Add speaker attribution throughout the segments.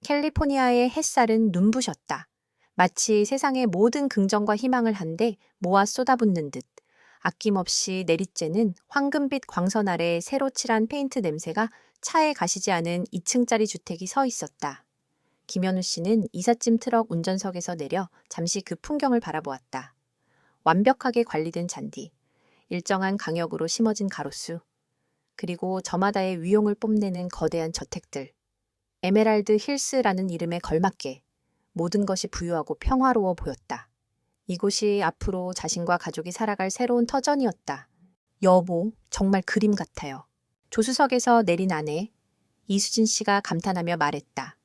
Speaker 1: 캘리포니아의 햇살은 눈부셨다. 마치 세상의 모든 긍정과 희망을 한데 모아 쏟아붓는 듯. 아낌없이 내리쬐는 황금빛 광선 아래 새로 칠한 페인트 냄새가 차에 가시지 않은 2층짜리 주택이 서 있었다. 김현우 씨는 이삿짐 트럭 운전석에서 내려 잠시 그 풍경을 바라보았다. 완벽하게 관리된 잔디, 일정한 강역으로 심어진 가로수, 그리고 저마다의 위용을 뽐내는 거대한 저택들. 에메랄드 힐스라는 이름에 걸맞게 모든 것이 부유하고 평화로워 보였다. 이곳이 앞으로 자신과 가족이 살아갈 새로운 터전이었다. 여보, 정말 그림 같아요. 조수석에서 내린 아내, 이수진 씨가 감탄하며 말했다.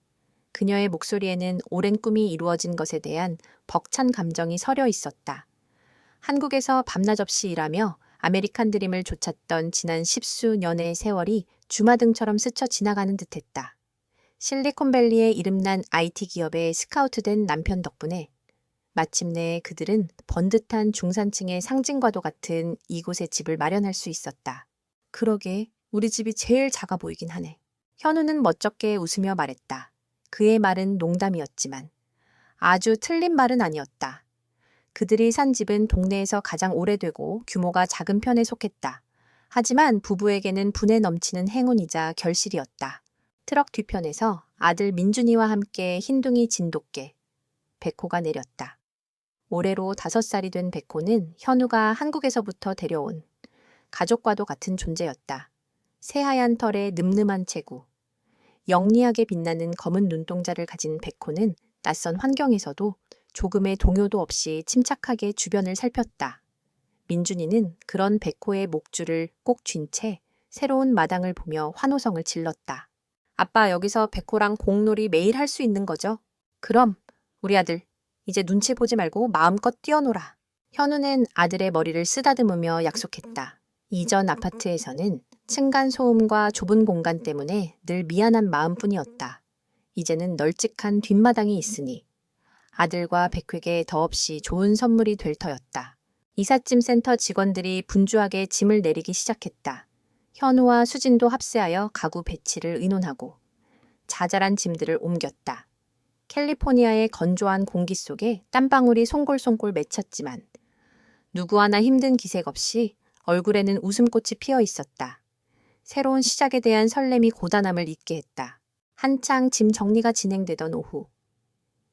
Speaker 1: 그녀의 목소리에는 오랜 꿈이 이루어진 것에 대한 벅찬 감정이 서려 있었다. 한국에서 밤낮 없이 일하며 아메리칸 드림을 좇았던 지난 10수년의 세월이 주마등처럼 스쳐 지나가는 듯했다. 실리콘밸리의 이름난 IT 기업에 스카우트된 남편 덕분에 마침내 그들은 번듯한 중산층의 상징과도 같은 이곳에 집을 마련할 수 있었다. 그러게, 우리 집이 제일 작아 보이긴 하네. 현우는 멋쩍게 웃으며 말했다. 그의 말은 농담이었지만 아주 틀린 말은 아니었다. 그들이 산 집은 동네에서 가장 오래되고 규모가 작은 편에 속했다. 하지만 부부에게는 분에 넘치는 행운이자 결실이었다. 트럭 뒤편에서 아들 민준이와 함께 흰둥이 진돗개, 백호가 내렸다. 올해로 5살이 된 백호는 현우가 한국에서부터 데려온 가족과도 같은 존재였다. 새하얀 털에 늠름한 체구, 영리하게 빛나는 검은 눈동자를 가진 백호는 낯선 환경에서도 조금의 동요도 없이 침착하게 주변을 살폈다. 민준이는 그런 백호의 목줄을 꼭 쥔 채 새로운 마당을 보며 환호성을 질렀다. 아빠, 여기서 백호랑 공놀이 매일 할 수 있는 거죠? 그럼 우리 아들 이제 눈치 보지 말고 마음껏 뛰어놀아. 현우는 아들의 머리를 쓰다듬으며 약속했다. 이전 아파트에서는 층간소음과 좁은 공간 때문에 늘 미안한 마음뿐이었다. 이제는 널찍한 뒷마당이 있으니 아들과 백회에게 더없이 좋은 선물이 될 터였다. 이삿짐 센터 직원들이 분주하게 짐을 내리기 시작했다. 현우와 수진도 합세하여 가구 배치를 의논하고 자잘한 짐들을 옮겼다. 캘리포니아의 건조한 공기 속에 땀방울이 송골송골 맺혔지만 누구 하나 힘든 기색 없이 얼굴에는 웃음꽃이 피어 있었다. 새로운 시작에 대한 설렘이 고단함을 잊게 했다. 한창 짐 정리가 진행되던 오후,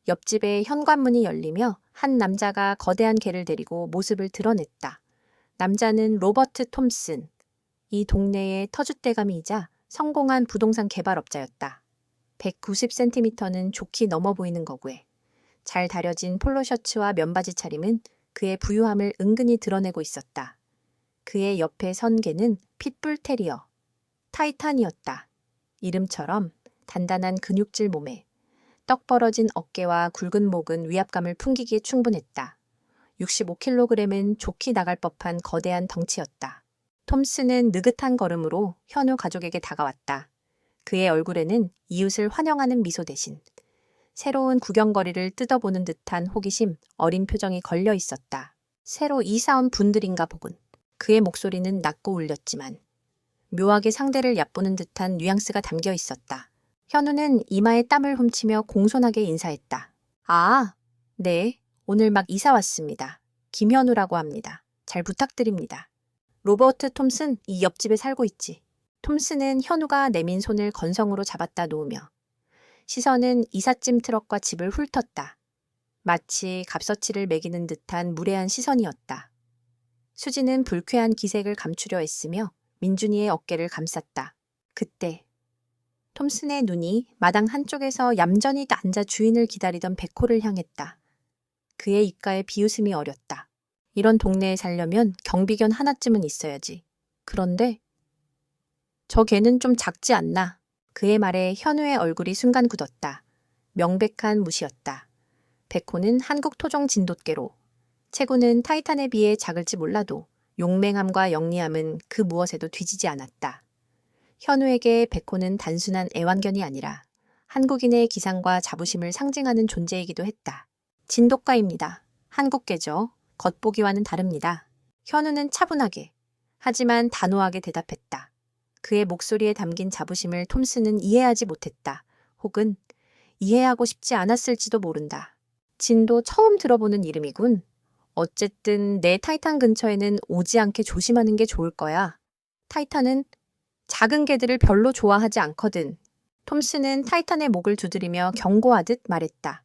Speaker 1: 옆집의 현관문이 열리며 한 남자가 거대한 개를 데리고 모습을 드러냈다. 남자는 로버트 톰슨, 이 동네의 터줏대감이자 성공한 부동산 개발업자였다. 190cm는 좋게 넘어 보이는 거구에 잘 다려진 폴로 셔츠와 면바지 차림은 그의 부유함을 은근히 드러내고 있었다. 그의 옆에 선 개는 핏불 테리어, 타이탄이었다. 이름처럼 단단한 근육질 몸에 떡 벌어진 어깨와 굵은 목은 위압감을 풍기기에 충분했다. 65kg은 좋게 나갈 법한 거대한 덩치였다. 톰스는 느긋한 걸음으로 현우 가족에게 다가왔다. 그의 얼굴에는 이웃을 환영하는 미소 대신 새로운 구경거리를 뜯어보는 듯한 호기심, 어린 표정이 걸려 있었다. 새로 이사 온 분들인가 보군. 그의 목소리는 낮고 울렸지만 묘하게 상대를 얕보는 듯한 뉘앙스가 담겨 있었다. 현우는 이마에 땀을 훔치며 공손하게 인사했다. 아, 네, 오늘 막 이사 왔습니다. 김현우라고 합니다. 잘 부탁드립니다. 로버트 톰슨, 이 옆집에 살고 있지. 톰슨은 현우가 내민 손을 건성으로 잡았다 놓으며 시선은 이삿짐 트럭과 집을 훑었다. 마치 값어치를 매기는 듯한 무례한 시선이었다. 수지는 불쾌한 기색을 감추려 애쓰며 민준이의 어깨를 감쌌다. 그때 톰슨의 눈이 마당 한쪽에서 얌전히 앉아 주인을 기다리던 백호를 향했다. 그의 입가에 비웃음이 어렸다. 이런 동네에 살려면 경비견 하나쯤은 있어야지. 그런데 저 개는 좀 작지 않나? 그의 말에 현우의 얼굴이 순간 굳었다. 명백한 무시였다. 백호는 한국 토종 진돗개로, 체구는 타이탄에 비해 작을지 몰라도 용맹함과 영리함은 그 무엇에도 뒤지지 않았다. 현우에게 백호는 단순한 애완견이 아니라 한국인의 기상과 자부심을 상징하는 존재이기도 했다. 진돗가입니다. 한국개죠. 겉보기와는 다릅니다. 현우는 차분하게, 하지만 단호하게 대답했다. 그의 목소리에 담긴 자부심을 톰슨은 이해하지 못했다. 혹은 이해하고 싶지 않았을지도 모른다. 진도 처음 들어보는 이름이군. 어쨌든 내 타이탄 근처에는 오지 않게 조심하는 게 좋을 거야. 타이탄은 작은 개들을 별로 좋아하지 않거든. 톰스는 타이탄의 목을 두드리며 경고하듯 말했다.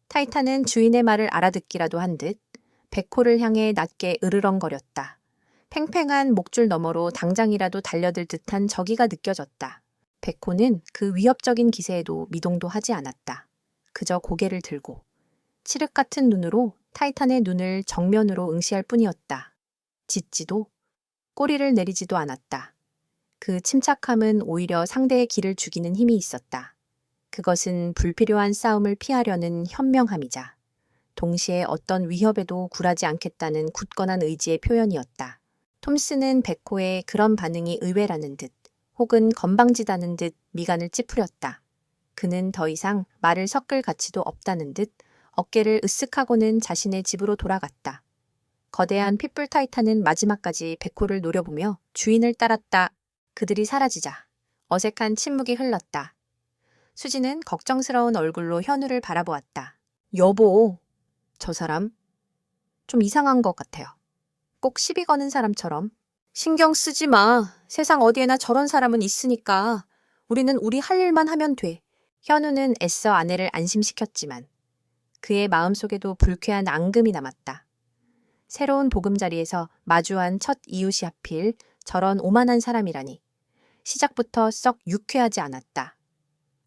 Speaker 1: 타이탄은 주인의 말을 알아듣기라도 한 듯 백호를 향해 낮게 으르렁거렸다. 팽팽한 목줄 너머로 당장이라도 달려들 듯한 저기가 느껴졌다. 백호는 그 위협적인 기세에도 미동도 하지 않았다. 그저 고개를 들고 칠흑 같은 눈으로 타이탄의 눈을 정면으로 응시할 뿐이었다. 짖지도 꼬리를 내리지도 않았다. 그 침착함은 오히려 상대의 기를 죽이는 힘이 있었다. 그것은 불필요한 싸움을 피하려는 현명함이자 동시에 어떤 위협에도 굴하지 않겠다는 굳건한 의지의 표현이었다. 톰스는 백호의 그런 반응이 의외라는 듯 혹은 건방지다는 듯 미간을 찌푸렸다. 그는 더 이상 말을 섞을 가치도 없다는 듯 어깨를 으쓱하고는 자신의 집으로 돌아갔다. 거대한 핏불 타이탄은 마지막까지 백호를 노려보며 주인을 따랐다. 그들이 사라지자 어색한 침묵이 흘렀다. 수지는 걱정스러운 얼굴로 현우를 바라보았다. 여보, 저 사람 좀 이상한 것 같아요. 꼭 시비 거는 사람처럼. 신경 쓰지 마. 세상 어디에나 저런 사람은 있으니까. 우리는 우리 할 일만 하면 돼. 현우는 애써 아내를 안심시켰지만 그의 마음속에도 불쾌한 앙금이 남았다. 새로운 보금자리에서 마주한 첫 이웃이 하필 저런 오만한 사람이라니. 시작부터 썩 유쾌하지 않았다.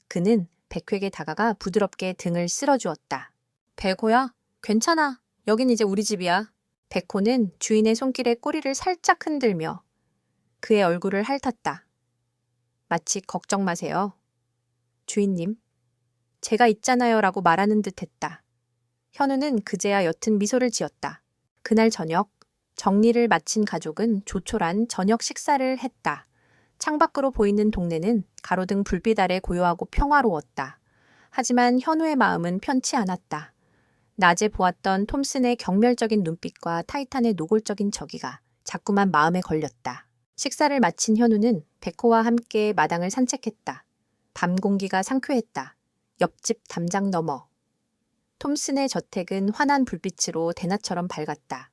Speaker 1: 그는 백회에게 다가가 부드럽게 등을 쓸어주었다. 백호야, 괜찮아. 여긴 이제 우리 집이야. 백호는 주인의 손길에 꼬리를 살짝 흔들며 그의 얼굴을 핥았다. 마치 걱정 마세요. 주인님, 제가 있잖아요 라고 말하는 듯 했다. 현우는 그제야 옅은 미소를 지었다. 그날 저녁, 정리를 마친 가족은 조촐한 저녁 식사를 했다. 창밖으로 보이는 동네는 가로등 불빛 아래 고요하고 평화로웠다. 하지만 현우의 마음은 편치 않았다. 낮에 보았던 톰슨의 경멸적인 눈빛과 타이탄의 노골적인 저기가 자꾸만 마음에 걸렸다. 식사를 마친 현우는 백호와 함께 마당을 산책했다. 밤 공기가 상쾌했다. 옆집 담장 너머. 톰슨의 저택은 환한 불빛으로 대낮처럼 밝았다.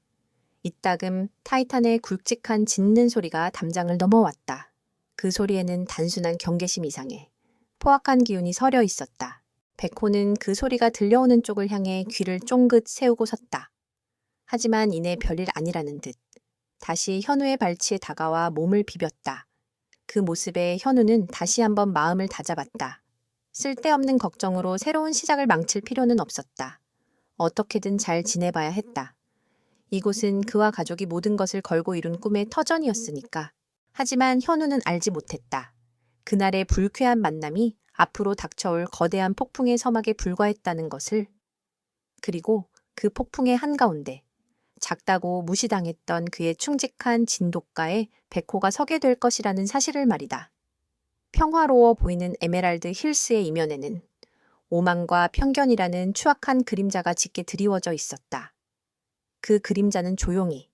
Speaker 1: 이따금 타이탄의 굵직한 짖는 소리가 담장을 넘어왔다. 그 소리에는 단순한 경계심 이상의 포악한 기운이 서려 있었다. 백호는 그 소리가 들려오는 쪽을 향해 귀를 쫑긋 세우고 섰다. 하지만 이내 별일 아니라는 듯 다시 현우의 발치에 다가와 몸을 비볐다. 그 모습에 현우는 다시 한번 마음을 다잡았다. 쓸데없는 걱정으로 새로운 시작을 망칠 필요는 없었다. 어떻게든 잘 지내봐야 했다. 이곳은 그와 가족이 모든 것을 걸고 이룬 꿈의 터전이었으니까. 하지만 현우는 알지 못했다. 그날의 불쾌한 만남이 앞으로 닥쳐올 거대한 폭풍의 서막에 불과했다는 것을. 그리고 그 폭풍의 한가운데 작다고 무시당했던 그의 충직한 진돗가에 백호가 서게 될 것이라는 사실을 말이다. 평화로워 보이는 에메랄드 힐스의 이면에는 오만과 편견이라는 추악한 그림자가 짙게 드리워져 있었다. 그 그림자는 조용히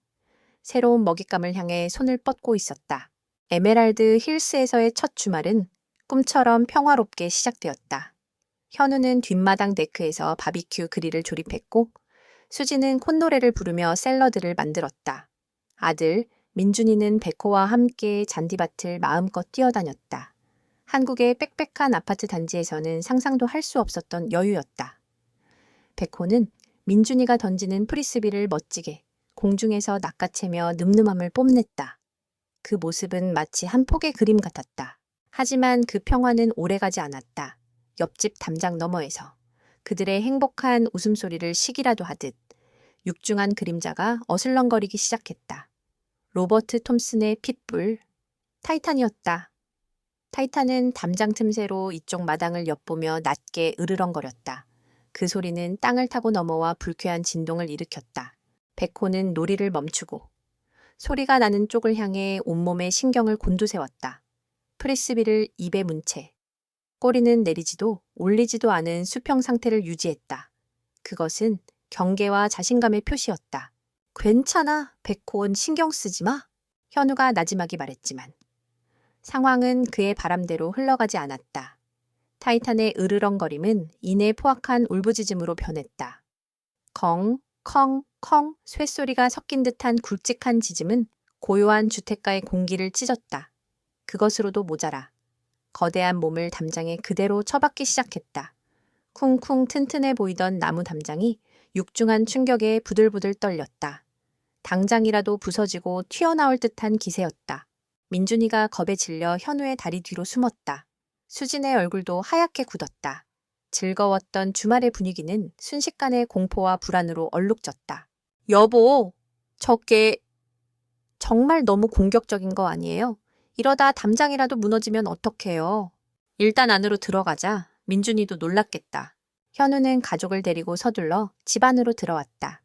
Speaker 1: 새로운 먹잇감을 향해 손을 뻗고 있었다. 에메랄드 힐스에서의 첫 주말은 꿈처럼 평화롭게 시작되었다. 현우는 뒷마당 데크에서 바비큐 그릴을 조립했고 수지는 콧노래를 부르며 샐러드를 만들었다. 아들 민준이는 백호와 함께 잔디밭을 마음껏 뛰어다녔다. 한국의 빽빽한 아파트 단지에서는 상상도 할 수 없었던 여유였다. 백호는 민준이가 던지는 프리스비를 멋지게 공중에서 낚아채며 늠름함을 뽐냈다. 그 모습은 마치 한 폭의 그림 같았다. 하지만 그 평화는 오래가지 않았다. 옆집 담장 너머에서 그들의 행복한 웃음소리를 쉬기라도 하듯 육중한 그림자가 어슬렁거리기 시작했다. 로버트 톰슨의 핏불, 타이탄이었다. 타이탄은 담장 틈새로 이쪽 마당을 엿보며 낮게 으르렁거렸다. 그 소리는 땅을 타고 넘어와 불쾌한 진동을 일으켰다. 백호는 놀이를 멈추고 소리가 나는 쪽을 향해 온몸에 신경을 곤두세웠다. 프리스비를 입에 문 채 꼬리는 내리지도 올리지도 않은 수평 상태를 유지했다. 그것은 경계와 자신감의 표시였다. 괜찮아, 백호는 신경 쓰지 마. 현우가 나지막이 말했지만 상황은 그의 바람대로 흘러가지 않았다. 타이탄의 으르렁거림은 이내 포악한 울부짖음으로 변했다. 컹, 컹, 컹 쇳소리가 섞인 듯한 굵직한 짖음은 고요한 주택가의 공기를 찢었다. 그것으로도 모자라. 거대한 몸을 담장에 그대로 처박기 시작했다. 쿵쿵 튼튼해 보이던 나무 담장이 육중한 충격에 부들부들 떨렸다. 당장이라도 부서지고 튀어나올 듯한 기세였다. 민준이가 겁에 질려 현우의 다리 뒤로 숨었다. 수진의 얼굴도 하얗게 굳었다. 즐거웠던 주말의 분위기는 순식간에 공포와 불안으로 얼룩졌다. 여보, 저게 정말 너무 공격적인 거 아니에요? 이러다 담장이라도 무너지면 어떡해요? 일단 안으로 들어가자. 민준이도 놀랐겠다. 현우는 가족을 데리고 서둘러 집 안으로 들어왔다.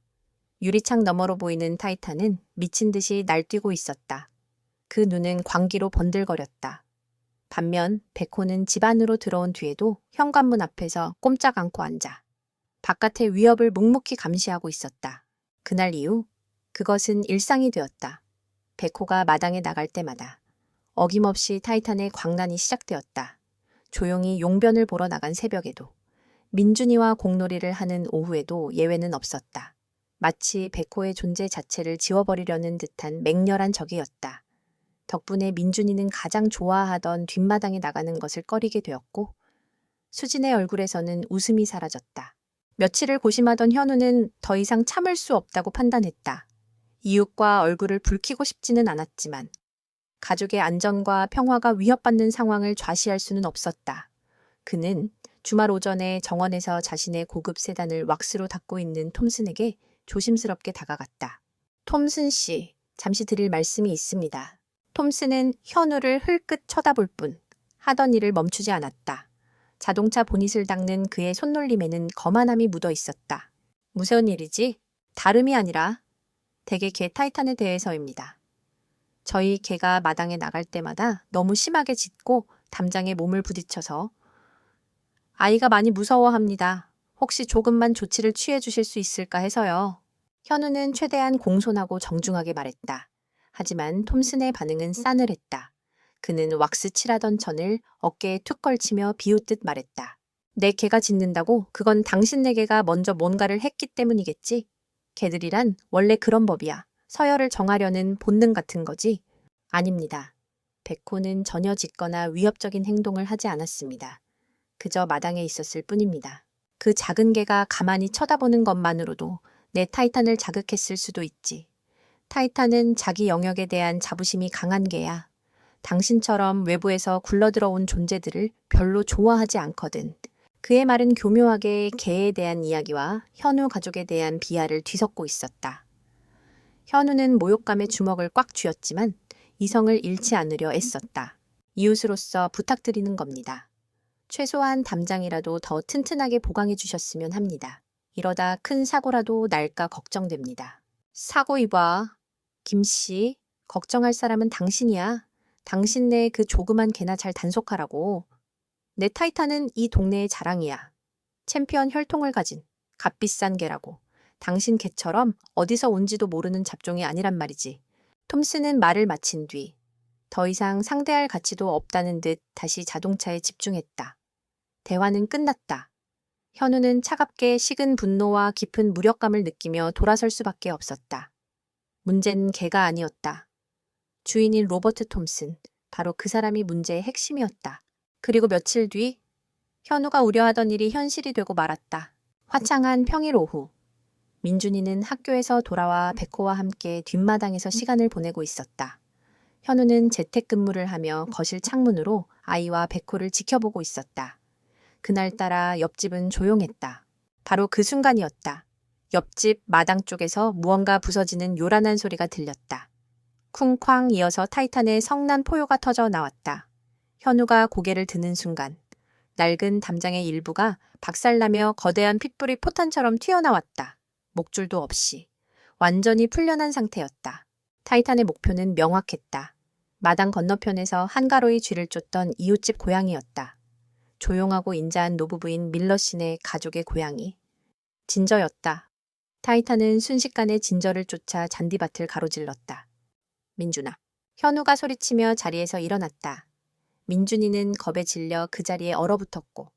Speaker 1: 유리창 너머로 보이는 타이탄은 미친 듯이 날뛰고 있었다. 그 눈은 광기로 번들거렸다. 반면 백호는 집 안으로 들어온 뒤에도 현관문 앞에서 꼼짝 않고 앉아 바깥의 위협을 묵묵히 감시하고 있었다. 그날 이후 그것은 일상이 되었다. 백호가 마당에 나갈 때마다 어김없이 타이탄의 광란이 시작되었다. 조용히 용변을 보러 나간 새벽에도 민준이와 공놀이를 하는 오후에도 예외는 없었다. 마치 백호의 존재 자체를 지워버리려는 듯한 맹렬한 적이었다. 덕분에 민준이는 가장 좋아하던 뒷마당에 나가는 것을 꺼리게 되었고 수진의 얼굴에서는 웃음이 사라졌다. 며칠을 고심하던 현우는 더 이상 참을 수 없다고 판단했다. 이웃과 얼굴을 붉히고 싶지는 않았지만 가족의 안전과 평화가 위협받는 상황을 좌시할 수는 없었다. 그는 주말 오전에 정원에서 자신의 고급 세단을 왁스로 닦고 있는 톰슨에게 조심스럽게 다가갔다. 톰슨 씨, 잠시 드릴 말씀이 있습니다. 톰슨은 현우를 흘끗 쳐다볼 뿐 하던 일을 멈추지 않았다. 자동차 보닛을 닦는 그의 손놀림에는 거만함이 묻어 있었다. 무슨 일이지? 다름이 아니라 댁의 개 타이탄에 대해서입니다. 저희 개가 마당에 나갈 때마다 너무 심하게 짖고 담장에 몸을 부딪혀서 아이가 많이 무서워합니다. 혹시 조금만 조치를 취해 주실 수 있을까 해서요. 현우는 최대한 공손하고 정중하게 말했다. 하지만 톰슨의 반응은 싸늘했다. 그는 왁스 칠하던 천을 어깨에 툭 걸치며 비웃듯 말했다. 내 개가 짖는다고 그건 당신네 개가 먼저 뭔가를 했기 때문이겠지? 개들이란 원래 그런 법이야. 서열을 정하려는 본능 같은 거지? 아닙니다. 백호는 전혀 짖거나 위협적인 행동을 하지 않았습니다. 그저 마당에 있었을 뿐입니다. 그 작은 개가 가만히 쳐다보는 것만으로도 내 타이탄을 자극했을 수도 있지. 타이탄은 자기 영역에 대한 자부심이 강한 개야. 당신처럼 외부에서 굴러들어온 존재들을 별로 좋아하지 않거든. 그의 말은 교묘하게 개에 대한 이야기와 현우 가족에 대한 비하를 뒤섞고 있었다. 현우는 모욕감에 주먹을 꽉 쥐었지만 이성을 잃지 않으려 애썼다. 이웃으로서 부탁드리는 겁니다. 최소한 담장이라도 더 튼튼하게 보강해 주셨으면 합니다. 이러다 큰 사고라도 날까 걱정됩니다. 사고 이봐. 김씨, 걱정할 사람은 당신이야. 당신네 그 조그만 개나 잘 단속하라고. 내 타이탄은 이 동네의 자랑이야. 챔피언 혈통을 가진 값비싼 개라고. 당신 개처럼 어디서 온지도 모르는 잡종이 아니란 말이지. 톰슨은 말을 마친 뒤 더 이상 상대할 가치도 없다는 듯 다시 자동차에 집중했다. 대화는 끝났다. 현우는 차갑게 식은 분노와 깊은 무력감을 느끼며 돌아설 수밖에 없었다. 문제는 개가 아니었다. 주인인 로버트 톰슨, 바로 그 사람이 문제의 핵심이었다. 그리고 며칠 뒤 현우가 우려하던 일이 현실이 되고 말았다. 화창한 평일 오후. 민준이는 학교에서 돌아와 백호와 함께 뒷마당에서 시간을 보내고 있었다. 현우는 재택근무를 하며 거실 창문으로 아이와 백호를 지켜보고 있었다. 그날따라 옆집은 조용했다. 바로 그 순간이었다. 옆집 마당 쪽에서 무언가 부서지는 요란한 소리가 들렸다. 쿵쾅 이어서 타이탄의 성난 포효가 터져 나왔다. 현우가 고개를 드는 순간 낡은 담장의 일부가 박살나며 거대한 핏불이 포탄처럼 튀어나왔다. 목줄도 없이. 완전히 풀려난 상태였다. 타이탄의 목표는 명확했다. 마당 건너편에서 한가로이 쥐를 쫓던 이웃집 고양이였다. 조용하고 인자한 노부부인 밀러 씨네 가족의 고양이. 진저였다. 타이탄은 순식간에 진저를 쫓아 잔디밭을 가로질렀다. 민준아. 현우가 소리치며 자리에서 일어났다. 민준이는 겁에 질려 그 자리에 얼어붙었고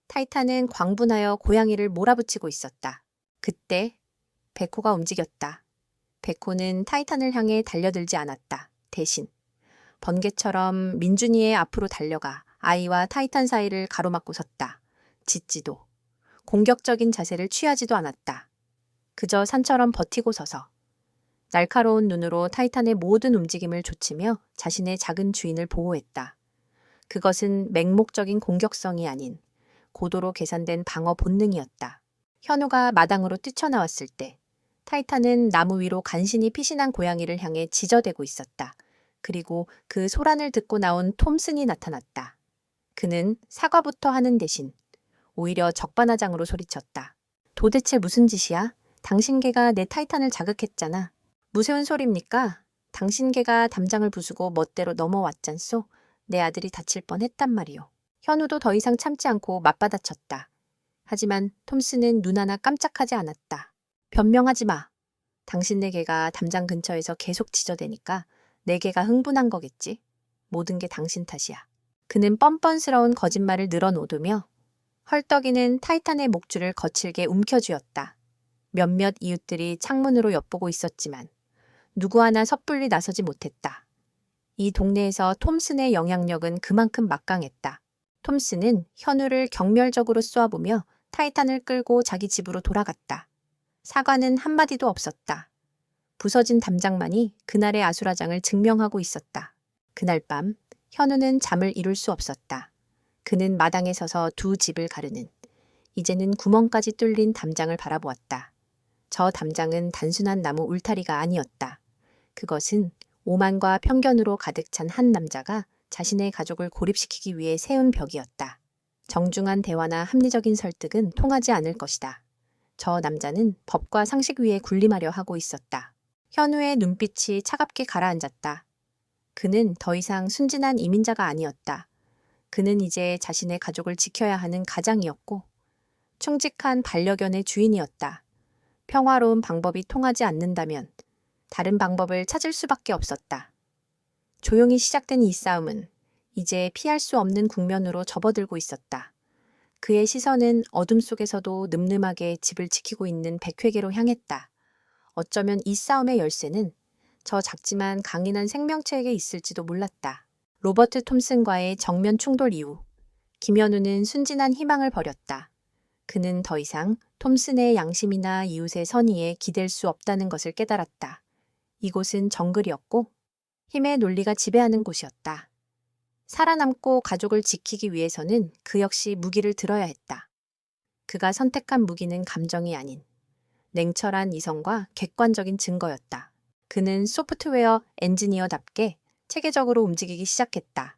Speaker 1: 타이탄은 광분하여 고양이를 몰아붙이고 있었다. 그때 백호가 움직였다. 백호는 타이탄을 향해 달려들지 않았다. 대신 번개처럼 민준이의 앞으로 달려가 아이와 타이탄 사이를 가로막고 섰다. 짖지도 공격적인 자세를 취하지도 않았다. 그저 산처럼 버티고 서서 날카로운 눈으로 타이탄의 모든 움직임을 좇으며 자신의 작은 주인을 보호했다. 그것은 맹목적인 공격성이 아닌 고도로 계산된 방어 본능이었다. 현우가 마당으로 뛰쳐나왔을 때 타이탄은 나무 위로 간신히 피신한 고양이를 향해 지저대고 있었다. 그리고 그 소란을 듣고 나온 톰슨이 나타났다. 그는 사과부터 하는 대신 오히려 적반하장으로 소리쳤다. 도대체 무슨 짓이야? 당신 개가 내 타이탄을 자극했잖아. 무서운 소리입니까? 당신 개가 담장을 부수고 멋대로 넘어왔잖소. 내 아들이 다칠 뻔했단 말이오. 현우도 더 이상 참지 않고 맞받아쳤다. 하지만 톰슨은 눈 하나 깜짝하지 않았다. 변명하지 마. 당신네 개가 담장 근처에서 계속 지저대니까 내 개가 흥분한 거겠지. 모든 게 당신 탓이야. 그는 뻔뻔스러운 거짓말을 늘어놓으며 헐떡이는 타이탄의 목줄을 거칠게 움켜쥐었다. 몇몇 이웃들이 창문으로 엿보고 있었지만 누구 하나 섣불리 나서지 못했다. 이 동네에서 톰슨의 영향력은 그만큼 막강했다. 톰슨은 현우를 경멸적으로 쏘아보며 타이탄을 끌고 자기 집으로 돌아갔다. 사과는 한마디도 없었다. 부서진 담장만이 그날의 아수라장을 증명하고 있었다. 그날 밤 현우는 잠을 이룰 수 없었다. 그는 마당에 서서 두 집을 가르는 이제는 구멍까지 뚫린 담장을 바라보았다. 저 담장은 단순한 나무 울타리가 아니었다. 그것은 오만과 편견으로 가득 찬 한 남자가 자신의 가족을 고립시키기 위해 세운 벽이었다. 정중한 대화나 합리적인 설득은 통하지 않을 것이다. 저 남자는 법과 상식 위에 군림하려 하고 있었다. 현우의 눈빛이 차갑게 가라앉았다. 그는 더 이상 순진한 이민자가 아니었다. 그는 이제 자신의 가족을 지켜야 하는 가장이었고 충직한 반려견의 주인이었다. 평화로운 방법이 통하지 않는다면 다른 방법을 찾을 수밖에 없었다. 조용히 시작된 이 싸움은 이제 피할 수 없는 국면으로 접어들고 있었다. 그의 시선은 어둠 속에서도 늠름하게 집을 지키고 있는 백회계로 향했다. 어쩌면 이 싸움의 열쇠는 저 작지만 강인한 생명체에게 있을지도 몰랐다. 로버트 톰슨과의 정면 충돌 이후 김현우는 순진한 희망을 버렸다. 그는 더 이상 톰슨의 양심이나 이웃의 선의에 기댈 수 없다는 것을 깨달았다. 이곳은 정글이었고 힘의 논리가 지배하는 곳이었다. 살아남고 가족을 지키기 위해서는 그 역시 무기를 들어야 했다. 그가 선택한 무기는 감정이 아닌 냉철한 이성과 객관적인 증거였다. 그는 소프트웨어 엔지니어답게 체계적으로 움직이기 시작했다.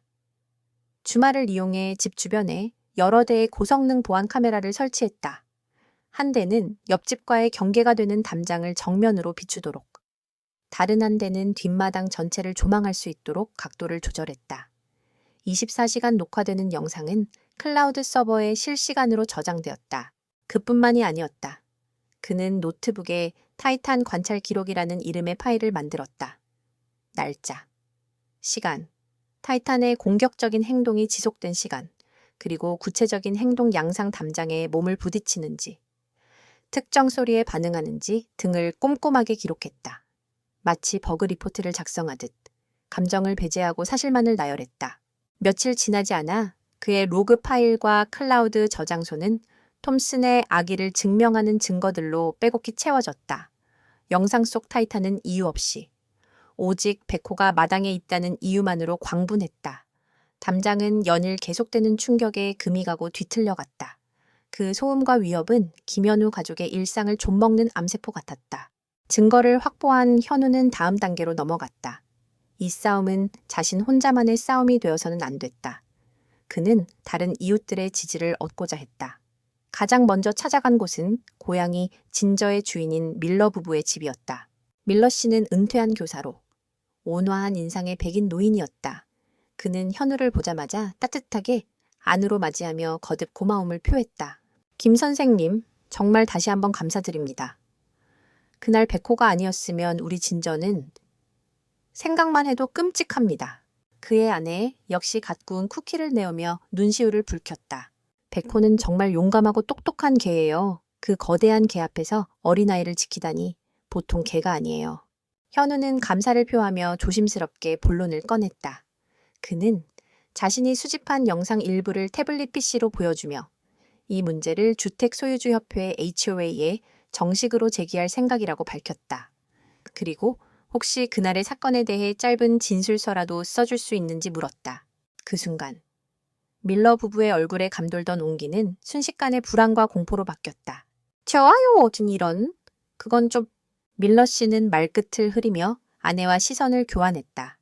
Speaker 1: 주말을 이용해 집 주변에 여러 대의 고성능 보안 카메라를 설치했다. 한 대는 옆집과의 경계가 되는 담장을 정면으로 비추도록, 다른 한 대는 뒷마당 전체를 조망할 수 있도록 각도를 조절했다. 24시간 녹화되는 영상은 클라우드 서버에 실시간으로 저장되었다. 그뿐만이 아니었다. 그는 노트북에 타이탄 관찰 기록이라는 이름의 파일을 만들었다. 날짜, 시간, 타이탄의 공격적인 행동이 지속된 시간, 그리고 구체적인 행동 양상 담장에 몸을 부딪히는지, 특정 소리에 반응하는지 등을 꼼꼼하게 기록했다. 마치 버그 리포트를 작성하듯 감정을 배제하고 사실만을 나열했다. 며칠 지나지 않아 그의 로그 파일과 클라우드 저장소는 톰슨의 악의를 증명하는 증거들로 빼곡히 채워졌다. 영상 속 타이탄은 이유 없이 오직 백호가 마당에 있다는 이유만으로 광분했다. 담장은 연일 계속되는 충격에 금이 가고 뒤틀려갔다. 그 소음과 위협은 김현우 가족의 일상을 좀먹는 암세포 같았다. 증거를 확보한 현우는 다음 단계로 넘어갔다. 이 싸움은 자신 혼자만의 싸움이 되어서는 안 됐다. 그는 다른 이웃들의 지지를 얻고자 했다. 가장 먼저 찾아간 곳은 고양이 진저의 주인인 밀러 부부의 집이었다. 밀러 씨는 은퇴한 교사로 온화한 인상의 백인 노인이었다. 그는 현우를 보자마자 따뜻하게 안으로 맞이하며 거듭 고마움을 표했다. 김 선생님, 정말 다시 한번 감사드립니다. 그날 백호가 아니었으면 우리 진저는 생각만 해도 끔찍합니다. 그의 아내 역시 갓 구운 쿠키를 내오며 눈시울을 붉혔다. 백호는 정말 용감하고 똑똑한 개예요. 그 거대한 개 앞에서 어린아이를 지키다니 보통 개가 아니에요. 현우는 감사를 표하며 조심스럽게 본론을 꺼냈다. 그는 자신이 수집한 영상 일부를 태블릿 PC로 보여주며 이 문제를 주택소유주협회 HOA에 정식으로 제기할 생각이라고 밝혔다. 그리고 혹시 그날의 사건에 대해 짧은 진술서라도 써줄 수 있는지 물었다. 그 순간 밀러 부부의 얼굴에 감돌던 온기는 순식간에 불안과 공포로 바뀌었다. 좋아요, 이런. 그건 좀... 밀러 씨는 말끝을 흐리며 아내와 시선을 교환했다.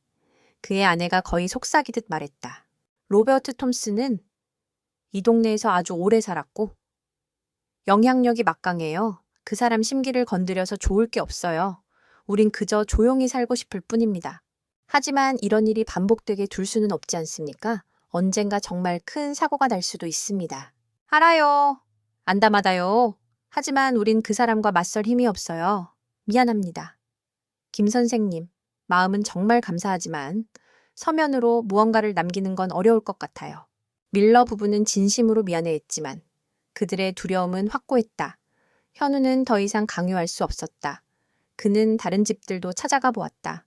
Speaker 1: 그의 아내가 거의 속삭이듯 말했다. 로버트 톰슨은 이 동네에서 아주 오래 살았고 영향력이 막강해요. 그 사람 심기를 건드려서 좋을 게 없어요. 우린 그저 조용히 살고 싶을 뿐입니다. 하지만 이런 일이 반복되게 둘 수는 없지 않습니까? 언젠가 정말 큰 사고가 날 수도 있습니다. 알아요. 안다마다요. 하지만 우린 그 사람과 맞설 힘이 없어요. 미안합니다. 김 선생님, 마음은 정말 감사하지만 서면으로 무언가를 남기는 건 어려울 것 같아요. 밀러 부부는 진심으로 미안해했지만 그들의 두려움은 확고했다. 현우는 더 이상 강요할 수 없었다. 그는 다른 집들도 찾아가 보았다.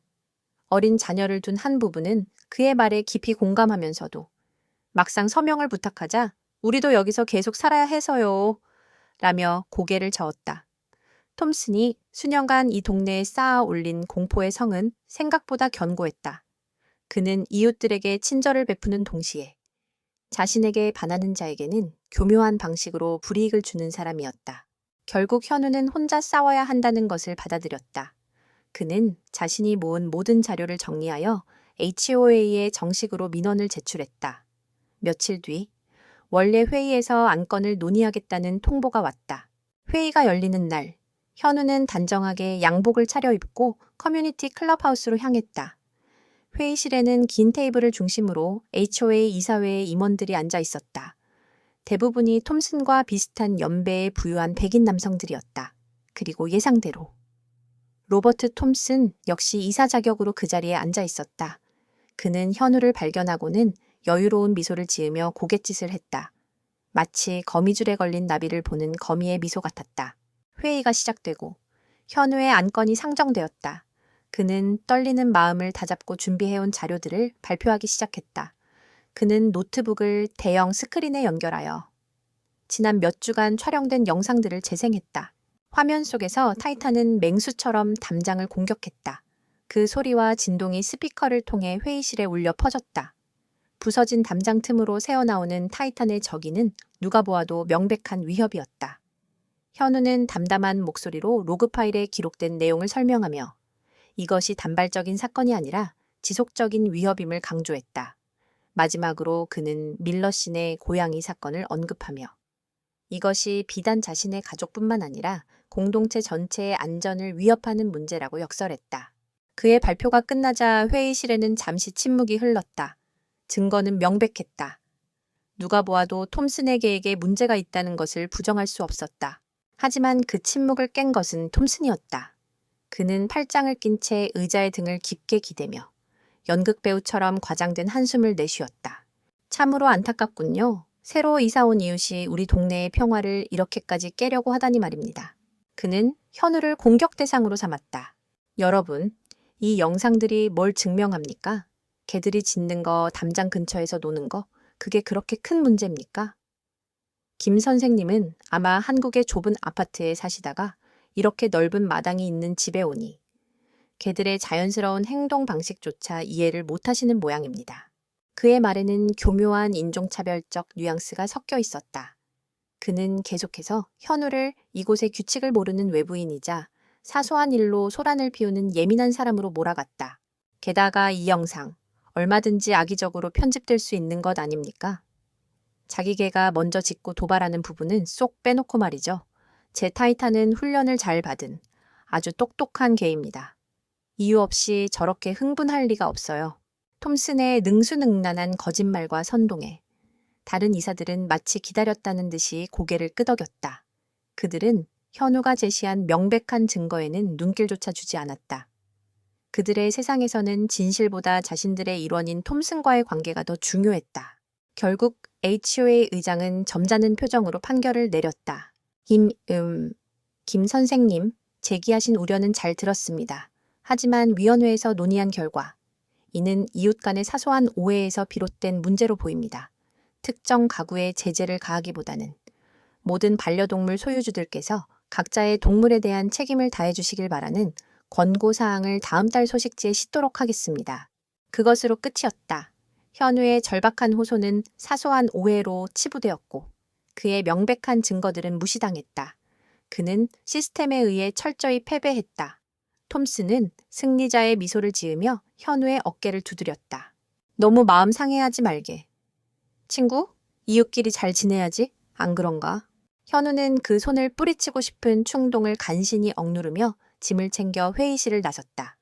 Speaker 1: 어린 자녀를 둔 한 부부는 그의 말에 깊이 공감하면서도 막상 서명을 부탁하자 우리도 여기서 계속 살아야 해서요. 라며 고개를 저었다. 톰슨이 수년간 이 동네에 쌓아 올린 공포의 성은 생각보다 견고했다. 그는 이웃들에게 친절을 베푸는 동시에 자신에게 반하는 자에게는 교묘한 방식으로 불이익을 주는 사람이었다. 결국 현우는 혼자 싸워야 한다는 것을 받아들였다. 그는 자신이 모은 모든 자료를 정리하여 HOA에 정식으로 민원을 제출했다. 며칠 뒤 원래 회의에서 안건을 논의하겠다는 통보가 왔다. 회의가 열리는 날 현우는 단정하게 양복을 차려입고 커뮤니티 클럽하우스로 향했다. 회의실에는 긴 테이블을 중심으로 HOA 이사회의 임원들이 앉아 있었다. 대부분이 톰슨과 비슷한 연배에 부유한 백인 남성들이었다. 그리고 예상대로 로버트 톰슨 역시 이사 자격으로 그 자리에 앉아 있었다. 그는 현우를 발견하고는 여유로운 미소를 지으며 고갯짓을 했다. 마치 거미줄에 걸린 나비를 보는 거미의 미소 같았다. 회의가 시작되고 현우의 안건이 상정되었다. 그는 떨리는 마음을 다잡고 준비해온 자료들을 발표하기 시작했다. 그는 노트북을 대형 스크린에 연결하여 지난 몇 주간 촬영된 영상들을 재생했다. 화면 속에서 타이탄은 맹수처럼 담장을 공격했다. 그 소리와 진동이 스피커를 통해 회의실에 울려 퍼졌다. 부서진 담장 틈으로 새어나오는 타이탄의 저기는 누가 보아도 명백한 위협이었다. 현우는 담담한 목소리로 로그 파일에 기록된 내용을 설명하며 이것이 단발적인 사건이 아니라 지속적인 위협임을 강조했다. 마지막으로 그는 밀러 씨네 고양이 사건을 언급하며 이것이 비단 자신의 가족뿐만 아니라 공동체 전체의 안전을 위협하는 문제라고 역설했다. 그의 발표가 끝나자 회의실에는 잠시 침묵이 흘렀다. 증거는 명백했다. 누가 보아도 톰슨에게에게 문제가 있다는 것을 부정할 수 없었다. 하지만 그 침묵을 깬 것은 톰슨이었다. 그는 팔짱을 낀 채 의자의 등을 깊게 기대며 연극 배우처럼 과장된 한숨을 내쉬었다. 참으로 안타깝군요. 새로 이사 온 이웃이 우리 동네의 평화를 이렇게까지 깨려고 하다니 말입니다. 그는 현우를 공격 대상으로 삼았다. 여러분, 이 영상들이 뭘 증명합니까? 개들이 짖는 거, 담장 근처에서 노는 거, 그게 그렇게 큰 문제입니까? 김 선생님은 아마 한국의 좁은 아파트에 사시다가 이렇게 넓은 마당이 있는 집에 오니 개들의 자연스러운 행동 방식조차 이해를 못하시는 모양입니다. 그의 말에는 교묘한 인종차별적 뉘앙스가 섞여 있었다. 그는 계속해서 현우를 이곳의 규칙을 모르는 외부인이자 사소한 일로 소란을 피우는 예민한 사람으로 몰아갔다. 게다가 이 영상, 얼마든지 악의적으로 편집될 수 있는 것 아닙니까? 자기 개가 먼저 짖고 도발하는 부분은 쏙 빼놓고 말이죠. 제 타이탄은 훈련을 잘 받은 아주 똑똑한 개입니다. 이유 없이 저렇게 흥분할 리가 없어요. 톰슨의 능수능란한 거짓말과 선동에 다른 이사들은 마치 기다렸다는 듯이 고개를 끄덕였다. 그들은 현우가 제시한 명백한 증거에는 눈길조차 주지 않았다. 그들의 세상에서는 진실보다 자신들의 일원인 톰슨과의 관계가 더 중요했다. 결국 HOA 의장은 점잖은 표정으로 판결을 내렸다. 김 선생님, 제기하신 우려는 잘 들었습니다. 하지만 위원회에서 논의한 결과, 이는 이웃 간의 사소한 오해에서 비롯된 문제로 보입니다. 특정 가구에 제재를 가하기보다는 모든 반려동물 소유주들께서 각자의 동물에 대한 책임을 다해 주시길 바라는 권고사항을 다음 달 소식지에 싣도록 하겠습니다. 그것으로 끝이었다. 현우의 절박한 호소는 사소한 오해로 치부되었고 그의 명백한 증거들은 무시당했다. 그는 시스템에 의해 철저히 패배했다. 톰슨은 승리자의 미소를 지으며 현우의 어깨를 두드렸다. 너무 마음 상해하지 말게. 친구, 이웃끼리 잘 지내야지. 안 그런가? 현우는 그 손을 뿌리치고 싶은 충동을 간신히 억누르며 짐을 챙겨 회의실을 나섰다.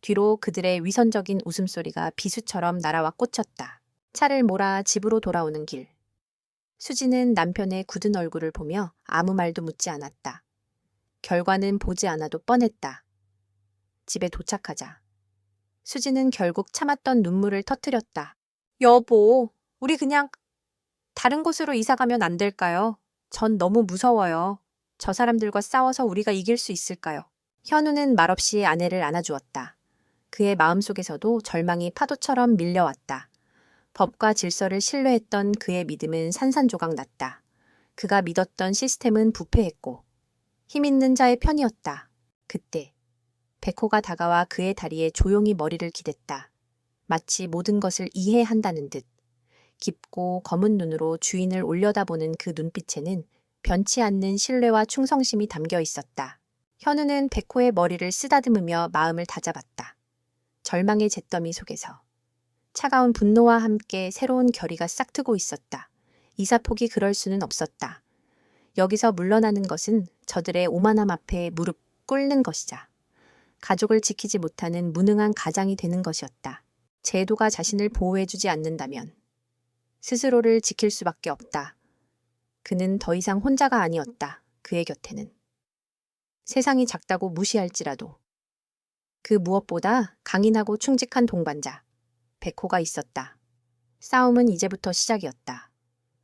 Speaker 1: 뒤로 그들의 위선적인 웃음소리가 비수처럼 날아와 꽂혔다. 차를 몰아 집으로 돌아오는 길. 수지는 남편의 굳은 얼굴을 보며 아무 말도 묻지 않았다. 결과는 보지 않아도 뻔했다. 집에 도착하자. 수지는 결국 참았던 눈물을 터뜨렸다. 여보, 우리 그냥 다른 곳으로 이사 가면 안 될까요? 전 너무 무서워요. 저 사람들과 싸워서 우리가 이길 수 있을까요? 현우는 말없이 아내를 안아주었다. 그의 마음속에서도 절망이 파도처럼 밀려왔다. 법과 질서를 신뢰했던 그의 믿음은 산산조각 났다. 그가 믿었던 시스템은 부패했고 힘 있는 자의 편이었다. 그때 백호가 다가와 그의 다리에 조용히 머리를 기댔다. 마치 모든 것을 이해한다는 듯. 깊고 검은 눈으로 주인을 올려다보는 그 눈빛에는 변치 않는 신뢰와 충성심이 담겨 있었다. 현우는 백호의 머리를 쓰다듬으며 마음을 다잡았다. 절망의 잿더미 속에서 차가운 분노와 함께 새로운 결의가 싹트고 있었다. 이사폭이 그럴 수는 없었다. 여기서 물러나는 것은 저들의 오만함 앞에 무릎 꿇는 것이자 가족을 지키지 못하는 무능한 가장이 되는 것이었다. 제도가 자신을 보호해주지 않는다면 스스로를 지킬 수밖에 없다. 그는 더 이상 혼자가 아니었다. 그의 곁에는. 세상이 작다고 무시할지라도 그 무엇보다 강인하고 충직한 동반자, 백호가 있었다. 싸움은 이제부터 시작이었다.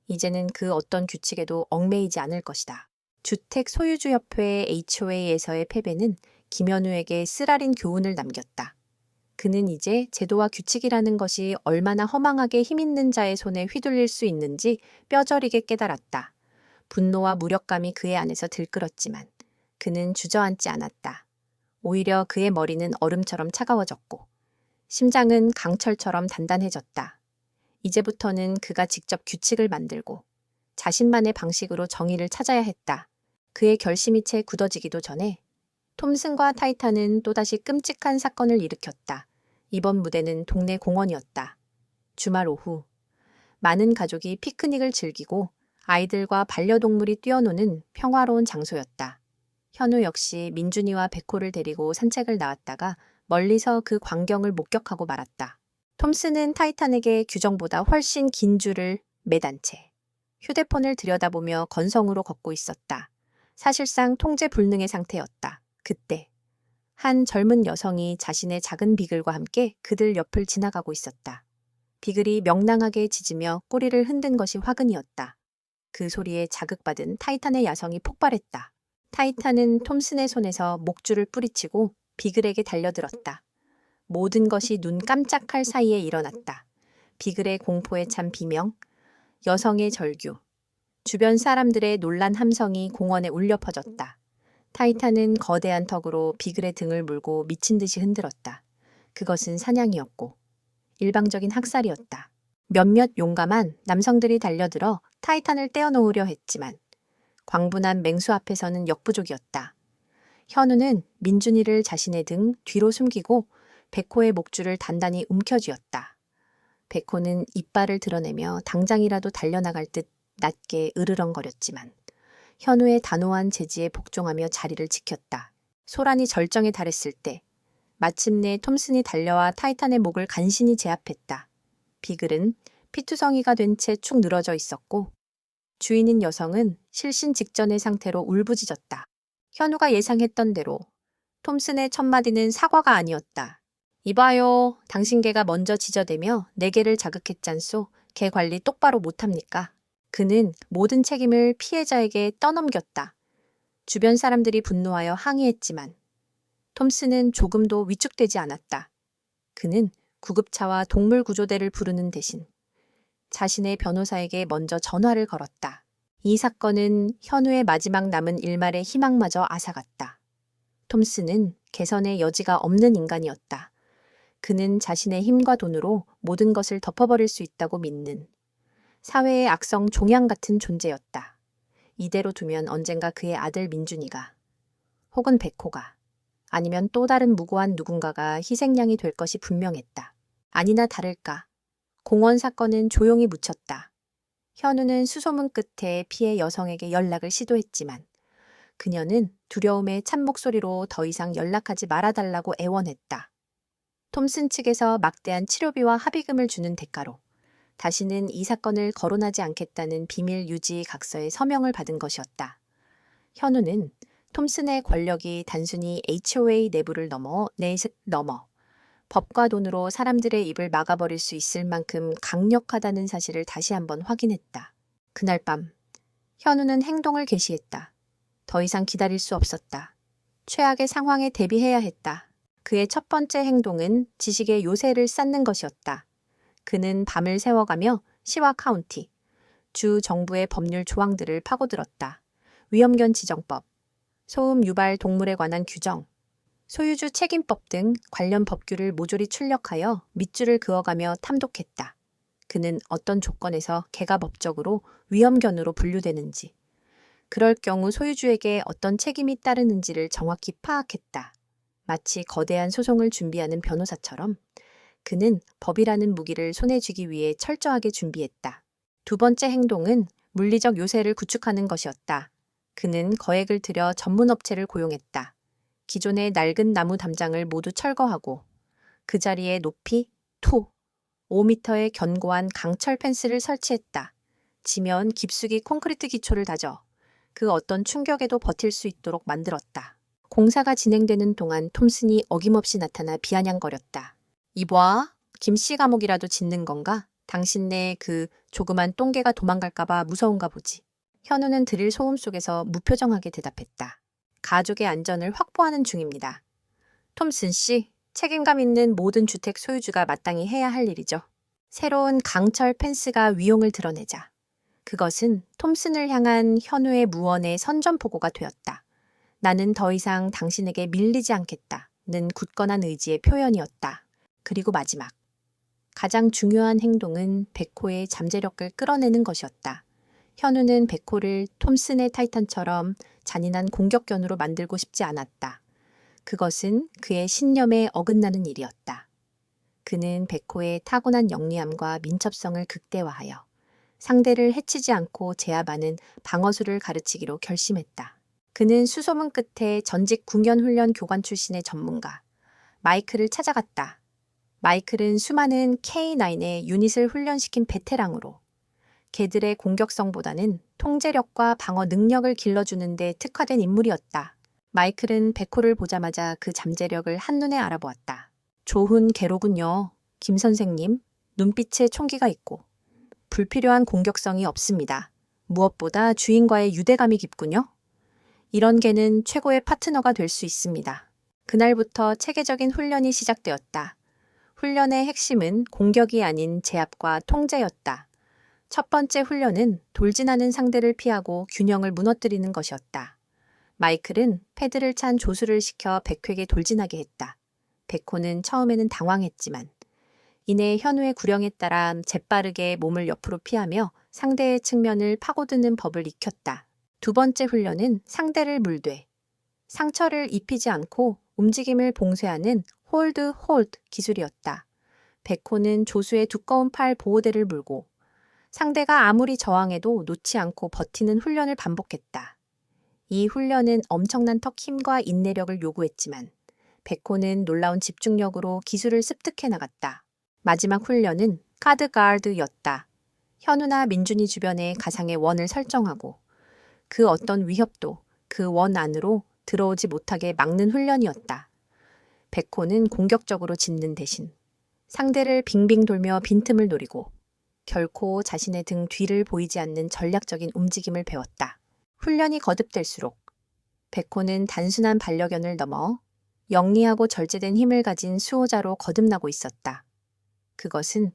Speaker 1: 이제는 그 어떤 규칙에도 얽매이지 않을 것이다. 주택 소유주협회 HOA에서의 패배는 김현우에게 쓰라린 교훈을 남겼다. 그는 이제 제도와 규칙이라는 것이 얼마나 허망하게 힘있는 자의 손에 휘둘릴 수 있는지 뼈저리게 깨달았다. 분노와 무력감이 그의 안에서 들끓었지만 그는 주저앉지 않았다. 오히려 그의 머리는 얼음처럼 차가워졌고 심장은 강철처럼 단단해졌다. 이제부터는 그가 직접 규칙을 만들고 자신만의 방식으로 정의를 찾아야 했다. 그의 결심이 채 굳어지기도 전에 톰슨과 타이탄은 또다시 끔찍한 사건을 일으켰다. 이번 무대는 동네 공원이었다. 주말 오후 많은 가족이 피크닉을 즐기고 아이들과 반려동물이 뛰어노는 평화로운 장소였다. 현우 역시 민준이와 백호를 데리고 산책을 나왔다가 멀리서 그 광경을 목격하고 말았다. 톰슨은 타이탄에게 규정보다 훨씬 긴 줄을 매단 채 휴대폰을 들여다보며 건성으로 걷고 있었다. 사실상 통제 불능의 상태였다. 그때 한 젊은 여성이 자신의 작은 비글과 함께 그들 옆을 지나가고 있었다. 비글이 명랑하게 짖으며 꼬리를 흔든 것이 화근이었다. 그 소리에 자극받은 타이탄의 야성이 폭발했다. 타이탄은 톰슨의 손에서 목줄을 뿌리치고 비글에게 달려들었다. 모든 것이 눈 깜짝할 사이에 일어났다. 비글의 공포에 찬 비명, 여성의 절규, 주변 사람들의 놀란 함성이 공원에 울려 퍼졌다. 타이탄은 거대한 턱으로 비글의 등을 물고 미친 듯이 흔들었다. 그것은 사냥이었고 일방적인 학살이었다. 몇몇 용감한 남성들이 달려들어 타이탄을 떼어놓으려 했지만 광분한 맹수 앞에서는 역부족이었다. 현우는 민준이를 자신의 등 뒤로 숨기고 백호의 목줄을 단단히 움켜쥐었다. 백호는 이빨을 드러내며 당장이라도 달려나갈 듯 낮게 으르렁거렸지만 현우의 단호한 제지에 복종하며 자리를 지켰다. 소란이 절정에 달했을 때 마침내 톰슨이 달려와 타이탄의 목을 간신히 제압했다. 비글은 피투성이가 된 채 축 늘어져 있었고 주인인 여성은 실신 직전의 상태로 울부짖었다. 현우가 예상했던 대로 톰슨의 첫마디는 사과가 아니었다. 이봐요. 당신 개가 먼저 지저대며 내 개를 자극했잖소. 개 관리 똑바로 못합니까? 그는 모든 책임을 피해자에게 떠넘겼다. 주변 사람들이 분노하여 항의했지만 톰슨은 조금도 위축되지 않았다. 그는 구급차와 동물구조대를 부르는 대신 자신의 변호사에게 먼저 전화를 걸었다. 이 사건은 현우의 마지막 남은 일말의 희망마저 앗아갔다. 톰슨은 개선의 여지가 없는 인간이었다. 그는 자신의 힘과 돈으로 모든 것을 덮어버릴 수 있다고 믿는 사회의 악성 종양 같은 존재였다. 이대로 두면 언젠가 그의 아들 민준이가 혹은 백호가 아니면 또 다른 무고한 누군가가 희생양이 될 것이 분명했다. 아니나 다를까 공원 사건은 조용히 묻혔다. 현우는 수소문 끝에 피해 여성에게 연락을 시도했지만 그녀는 두려움의 찬 목소리로 더 이상 연락하지 말아달라고 애원했다. 톰슨 측에서 막대한 치료비와 합의금을 주는 대가로 다시는 이 사건을 거론하지 않겠다는 비밀 유지 각서의 서명을 받은 것이었다. 현우는 톰슨의 권력이 단순히 HOA 내부를 넘어 법과 돈으로 사람들의 입을 막아버릴 수 있을 만큼 강력하다는 사실을 다시 한번 확인했다. 그날 밤 현우는 행동을 개시했다. 더 이상 기다릴 수 없었다. 최악의 상황에 대비해야 했다. 그의 첫 번째 행동은 지식의 요새를 쌓는 것이었다. 그는 밤을 새워가며 시와 카운티, 주 정부의 법률 조항들을 파고들었다. 위험견 지정법, 소음 유발 동물에 관한 규정, 소유주 책임법 등 관련 법규를 모조리 출력하여 밑줄을 그어가며 탐독했다. 그는 어떤 조건에서 개가 법적으로 위험견으로 분류되는지, 그럴 경우 소유주에게 어떤 책임이 따르는지를 정확히 파악했다. 마치 거대한 소송을 준비하는 변호사처럼 그는 법이라는 무기를 손에 쥐기 위해 철저하게 준비했다. 두 번째 행동은 물리적 요새를 구축하는 것이었다. 그는 거액을 들여 전문업체를 고용했다. 기존의 낡은 나무 담장을 모두 철거하고 그 자리에 높이 5m의 견고한 강철 펜스를 설치했다. 지면 깊숙이 콘크리트 기초를 다져 그 어떤 충격에도 버틸 수 있도록 만들었다. 공사가 진행되는 동안 톰슨이 어김없이 나타나 비아냥거렸다. 이봐, 김씨 감옥이라도 짓는 건가? 당신네 그 조그만 똥개가 도망갈까봐 무서운가 보지. 현우는 드릴 소음 속에서 무표정하게 대답했다. 가족의 안전을 확보하는 중입니다. 톰슨 씨, 책임감 있는 모든 주택 소유주가 마땅히 해야 할 일이죠. 새로운 강철 펜스가 위용을 드러내자 그것은 톰슨을 향한 현우의 무언의 선전포고가 되었다. 나는 더 이상 당신에게 밀리지 않겠다는 굳건한 의지의 표현이었다. 그리고 마지막, 가장 중요한 행동은 백호의 잠재력을 끌어내는 것이었다. 현우는 백호를 톰슨의 타이탄처럼 잔인한 공격견으로 만들고 싶지 않았다. 그것은 그의 신념에 어긋나는 일이었다. 그는 백호의 타고난 영리함과 민첩성을 극대화하여 상대를 해치지 않고 제압하는 방어술을 가르치기로 결심했다. 그는 수소문 끝에 전직 궁연훈련 교관 출신의 전문가 마이클을 찾아갔다. 마이클은 수많은 K9의 유닛을 훈련시킨 베테랑으로 개들의 공격성보다는 통제력과 방어 능력을 길러주는 데 특화된 인물이었다. 마이클은 백호를 보자마자 그 잠재력을 한눈에 알아보았다. 좋은 개로군요. 김 선생님, 눈빛에 총기가 있고 불필요한 공격성이 없습니다. 무엇보다 주인과의 유대감이 깊군요. 이런 개는 최고의 파트너가 될 수 있습니다. 그날부터 체계적인 훈련이 시작되었다. 훈련의 핵심은 공격이 아닌 제압과 통제였다. 첫 번째 훈련은 돌진하는 상대를 피하고 균형을 무너뜨리는 것이었다. 마이클은 패드를 찬 조수를 시켜 백호에게 돌진하게 했다. 백호는 처음에는 당황했지만 이내 현우의 구령에 따라 재빠르게 몸을 옆으로 피하며 상대의 측면을 파고드는 법을 익혔다. 두 번째 훈련은 상대를 물되 상처를 입히지 않고 움직임을 봉쇄하는 홀드 기술이었다. 백호는 조수의 두꺼운 팔 보호대를 물고 상대가 아무리 저항해도 놓지 않고 버티는 훈련을 반복했다. 이 훈련은 엄청난 턱 힘과 인내력을 요구했지만 백호는 놀라운 집중력으로 기술을 습득해 나갔다. 마지막 훈련은 카드 가드였다. 현우나 민준이 주변에 가상의 원을 설정하고 그 어떤 위협도 그 원 안으로 들어오지 못하게 막는 훈련이었다. 백호는 공격적으로 짖는 대신 상대를 빙빙 돌며 빈틈을 노리고 결코 자신의 등 뒤를 보이지 않는 전략적인 움직임을 배웠다. 훈련이 거듭될수록 백호는 단순한 반려견을 넘어 영리하고 절제된 힘을 가진 수호자로 거듭나고 있었다. 그것은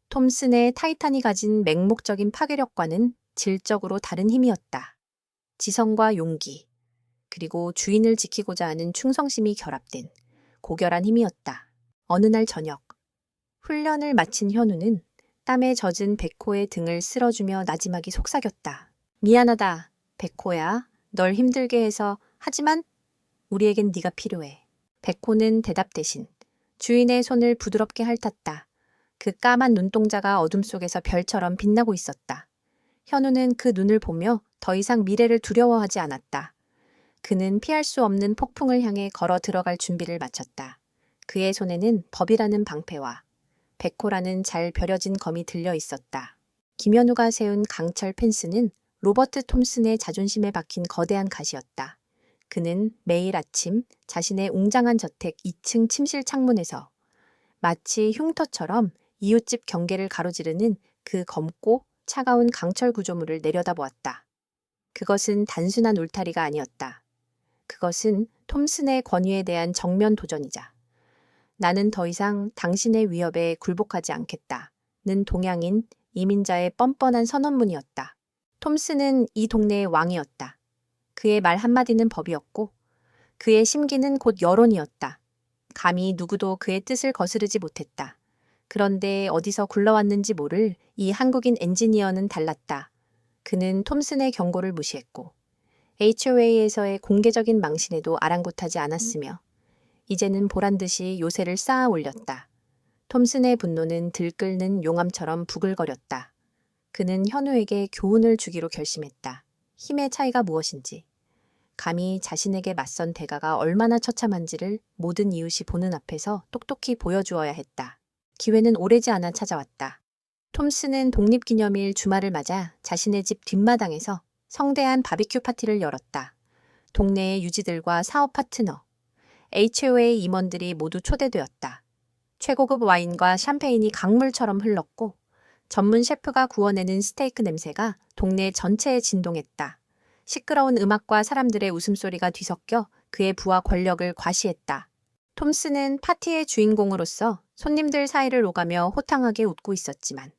Speaker 1: 톰슨의 타이탄이 가진 맹목적인 파괴력과는 질적으로 다른 힘이었다. 지성과 용기, 그리고 주인을 지키고자 하는 충성심이 결합된 고결한 힘이었다. 어느 날 저녁, 훈련을 마친 현우는 땀에 젖은 백호의 등을 쓸어주며 나지막이 속삭였다. 미안하다, 백호야. 널 힘들게 해서. 하지만 우리에겐 네가 필요해. 백호는 대답 대신 주인의 손을 부드럽게 핥았다. 그 까만 눈동자가 어둠 속에서 별처럼 빛나고 있었다. 현우는 그 눈을 보며 더 이상 미래를 두려워하지 않았다. 그는 피할 수 없는 폭풍을 향해 걸어 들어갈 준비를 마쳤다. 그의 손에는 법이라는 방패와 백호라는 잘 벼려진 검이 들려 있었다. 김현우가 세운 강철 펜스는 로버트 톰슨의 자존심에 박힌 거대한 갓이었다. 그는 매일 아침 자신의 웅장한 저택 2층 침실 창문에서 마치 흉터처럼 이웃집 경계를 가로지르는 그 검고 차가운 강철 구조물을 내려다보았다. 그것은 단순한 울타리가 아니었다. 그것은 톰슨의 권위에 대한 정면 도전이자 나는 더 이상 당신의 위협에 굴복하지 않겠다는 동양인 이민자의 뻔뻔한 선언문이었다. 톰슨은 이 동네의 왕이었다. 그의 말 한마디는 법이었고 그의 심기는 곧 여론이었다. 감히 누구도 그의 뜻을 거스르지 못했다. 그런데 어디서 굴러왔는지 모를 이 한국인 엔지니어는 달랐다. 그는 톰슨의 경고를 무시했고 HOA에서의 공개적인 망신에도 아랑곳하지 않았으며 이제는 보란듯이 요새를 쌓아 올렸다. 톰슨의 분노는 들끓는 용암처럼 부글거렸다. 그는 현우에게 교훈을 주기로 결심했다. 힘의 차이가 무엇인지, 감히 자신에게 맞선 대가가 얼마나 처참한지를 모든 이웃이 보는 앞에서 똑똑히 보여주어야 했다. 기회는 오래지 않아 찾아왔다. 톰슨은 독립기념일 주말을 맞아 자신의 집 뒷마당에서 성대한 바비큐 파티를 열었다. 동네의 유지들과 사업 파트너, HOA 임원들이 모두 초대되었다. 최고급 와인과 샴페인이 강물처럼 흘렀고 전문 셰프가 구워내는 스테이크 냄새가 동네 전체에 진동했다. 시끄러운 음악과 사람들의 웃음소리가 뒤섞여 그의 부와 권력을 과시했다. 톰슨은 파티의 주인공으로서 손님들 사이를 오가며 호탕하게 웃고 있었지만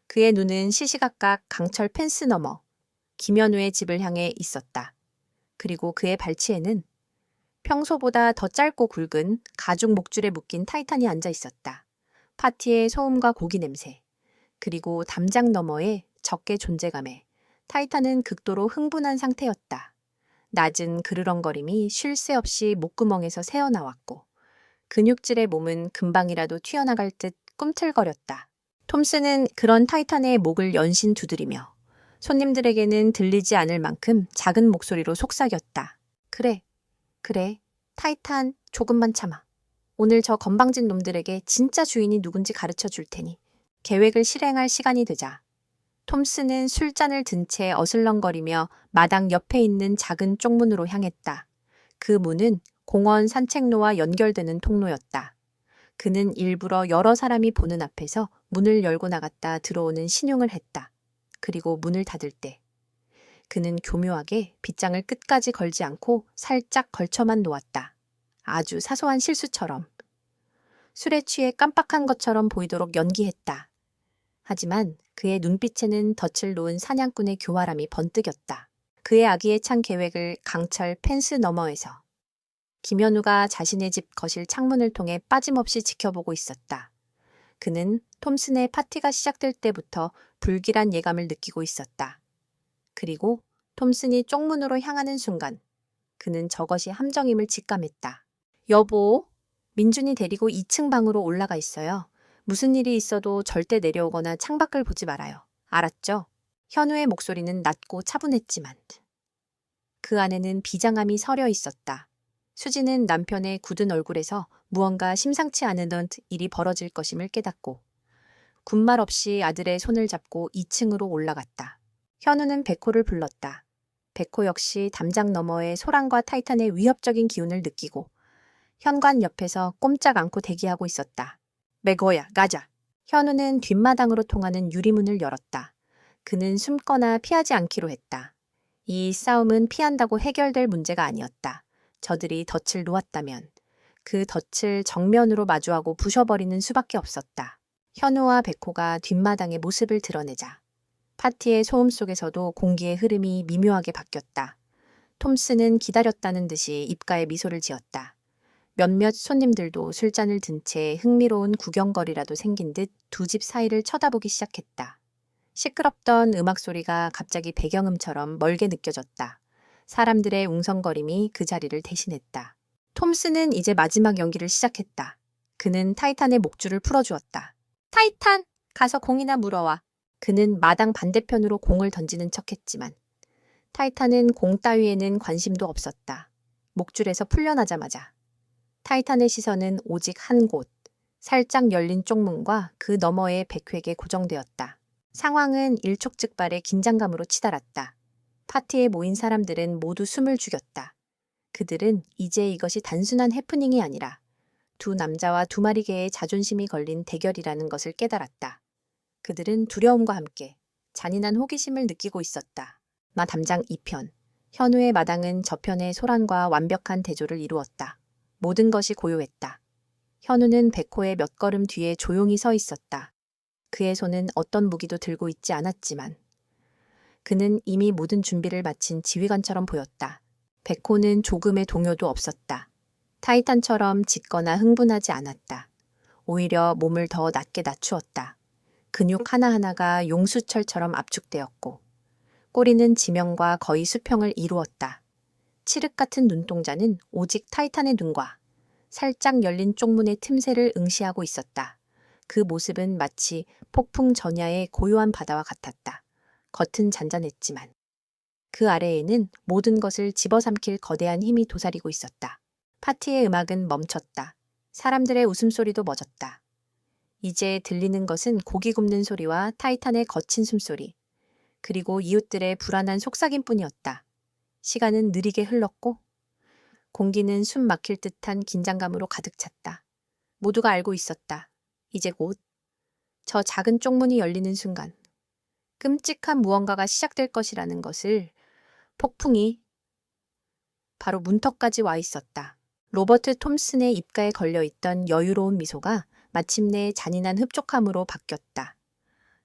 Speaker 1: 그의 눈은 시시각각 강철 펜스 너머 김현우의 집을 향해 있었다. 그리고 그의 발치에는 평소보다 더 짧고 굵은 가죽 목줄에 묶인 타이탄이 앉아 있었다. 파티의 소음과 고기 냄새, 그리고 담장 너머의 적개 존재감에 타이탄은 극도로 흥분한 상태였다. 낮은 그르렁거림이 쉴 새 없이 목구멍에서 새어나왔고 근육질의 몸은 금방이라도 튀어나갈 듯 꿈틀거렸다. 톰슨은 그런 타이탄의 목을 연신 두드리며 손님들에게는 들리지 않을 만큼 작은 목소리로 속삭였다. 그래, 타이탄 조금만 참아. 오늘 저 건방진 놈들에게 진짜 주인이 누군지 가르쳐 줄 테니 계획을 실행할 시간이 되자. 톰슨은 술잔을 든 채 어슬렁거리며 마당 옆에 있는 작은 쪽문으로 향했다. 그 문은 공원 산책로와 연결되는 통로였다. 그는 일부러 여러 사람이 보는 앞에서 문을 열고 나갔다 들어오는 신용을 했다. 그리고 문을 닫을 때 그는 교묘하게 빗장을 끝까지 걸지 않고 살짝 걸쳐만 놓았다. 아주 사소한 실수처럼. 술에 취해 깜빡한 것처럼 보이도록 연기했다. 하지만 그의 눈빛에는 덫을 놓은 사냥꾼의 교활함이 번뜩였다. 그의 아기에 찬 계획을 강철 펜스 너머에서 김현우가 자신의 집 거실 창문을 통해 빠짐없이 지켜보고 있었다. 그는 톰슨의 파티가 시작될 때부터 불길한 예감을 느끼고 있었다. 그리고 톰슨이 쪽문으로 향하는 순간 그는 저것이 함정임을 직감했다. 여보, 민준이 데리고 2층 방으로 올라가 있어요. 무슨 일이 있어도 절대 내려오거나 창밖을 보지 말아요. 알았죠? 현우의 목소리는 낮고 차분했지만 그 안에는 비장함이 서려 있었다. 수지는 남편의 굳은 얼굴에서 무언가 심상치 않은 일이 벌어질 것임을 깨닫고 군말 없이 아들의 손을 잡고 2층으로 올라갔다. 현우는 백호를 불렀다. 백호 역시 담장 너머의 소란과 타이탄의 위협적인 기운을 느끼고 현관 옆에서 꼼짝 않고 대기하고 있었다. 맥거야, 가자. 현우는 뒷마당으로 통하는 유리문을 열었다. 그는 숨거나 피하지 않기로 했다. 이 싸움은 피한다고 해결될 문제가 아니었다. 저들이 덫을 놓았다면 그 덫을 정면으로 마주하고 부셔버리는 수밖에 없었다. 현우와 백호가 뒷마당의 모습을 드러내자 파티의 소음 속에서도 공기의 흐름이 미묘하게 바뀌었다. 톰스는 기다렸다는 듯이 입가에 미소를 지었다. 몇몇 손님들도 술잔을 든 채 흥미로운 구경거리라도 생긴 듯 두 집 사이를 쳐다보기 시작했다. 시끄럽던 음악 소리가 갑자기 배경음처럼 멀게 느껴졌다. 사람들의 웅성거림이 그 자리를 대신했다. 톰스는 이제 마지막 연기를 시작했다. 그는 타이탄의 목줄을 풀어주었다. 타이탄! 가서 공이나 물어와. 그는 마당 반대편으로 공을 던지는 척했지만 타이탄은 공 따위에는 관심도 없었다. 목줄에서 풀려나자마자 타이탄의 시선은 오직 한 곳, 살짝 열린 쪽문과 그 너머의 백획에 고정되었다. 상황은 일촉즉발의 긴장감으로 치달았다. 파티에 모인 사람들은 모두 숨을 죽였다. 그들은 이제 이것이 단순한 해프닝이 아니라 두 남자와 두 마리 개의 자존심이 걸린 대결이라는 것을 깨달았다. 그들은 두려움과 함께 잔인한 호기심을 느끼고 있었다. 담장 2편. 현우의 마당은 저편의 소란과 완벽한 대조를 이루었다. 모든 것이 고요했다. 현우는 백호의 몇 걸음 뒤에 조용히 서 있었다. 그의 손은 어떤 무기도 들고 있지 않았지만 그는 이미 모든 준비를 마친 지휘관처럼 보였다. 백호는 조금의 동요도 없었다. 타이탄처럼 짖거나 흥분하지 않았다. 오히려 몸을 더 낮게 낮추었다. 근육 하나하나가 용수철처럼 압축되었고 꼬리는 지명과 거의 수평을 이루었다. 칠흑 같은 눈동자는 오직 타이탄의 눈과 살짝 열린 쪽문의 틈새를 응시하고 있었다. 그 모습은 마치 폭풍 전야의 고요한 바다와 같았다. 겉은 잔잔했지만 그 아래에는 모든 것을 집어삼킬 거대한 힘이 도사리고 있었다. 파티의 음악은 멈췄다. 사람들의 웃음소리도 멎었다. 이제 들리는 것은 고기 굽는 소리와 타이탄의 거친 숨소리, 그리고 이웃들의 불안한 속삭임뿐이었다. 시간은 느리게 흘렀고 공기는 숨 막힐 듯한 긴장감으로 가득 찼다. 모두가 알고 있었다. 이제 곧 저 작은 쪽문이 열리는 순간 끔찍한 무언가가 시작될 것이라는 것을 폭풍이 바로 문턱까지 와 있었다. 로버트 톰슨의 입가에 걸려있던 여유로운 미소가 마침내 잔인한 흡족함으로 바뀌었다.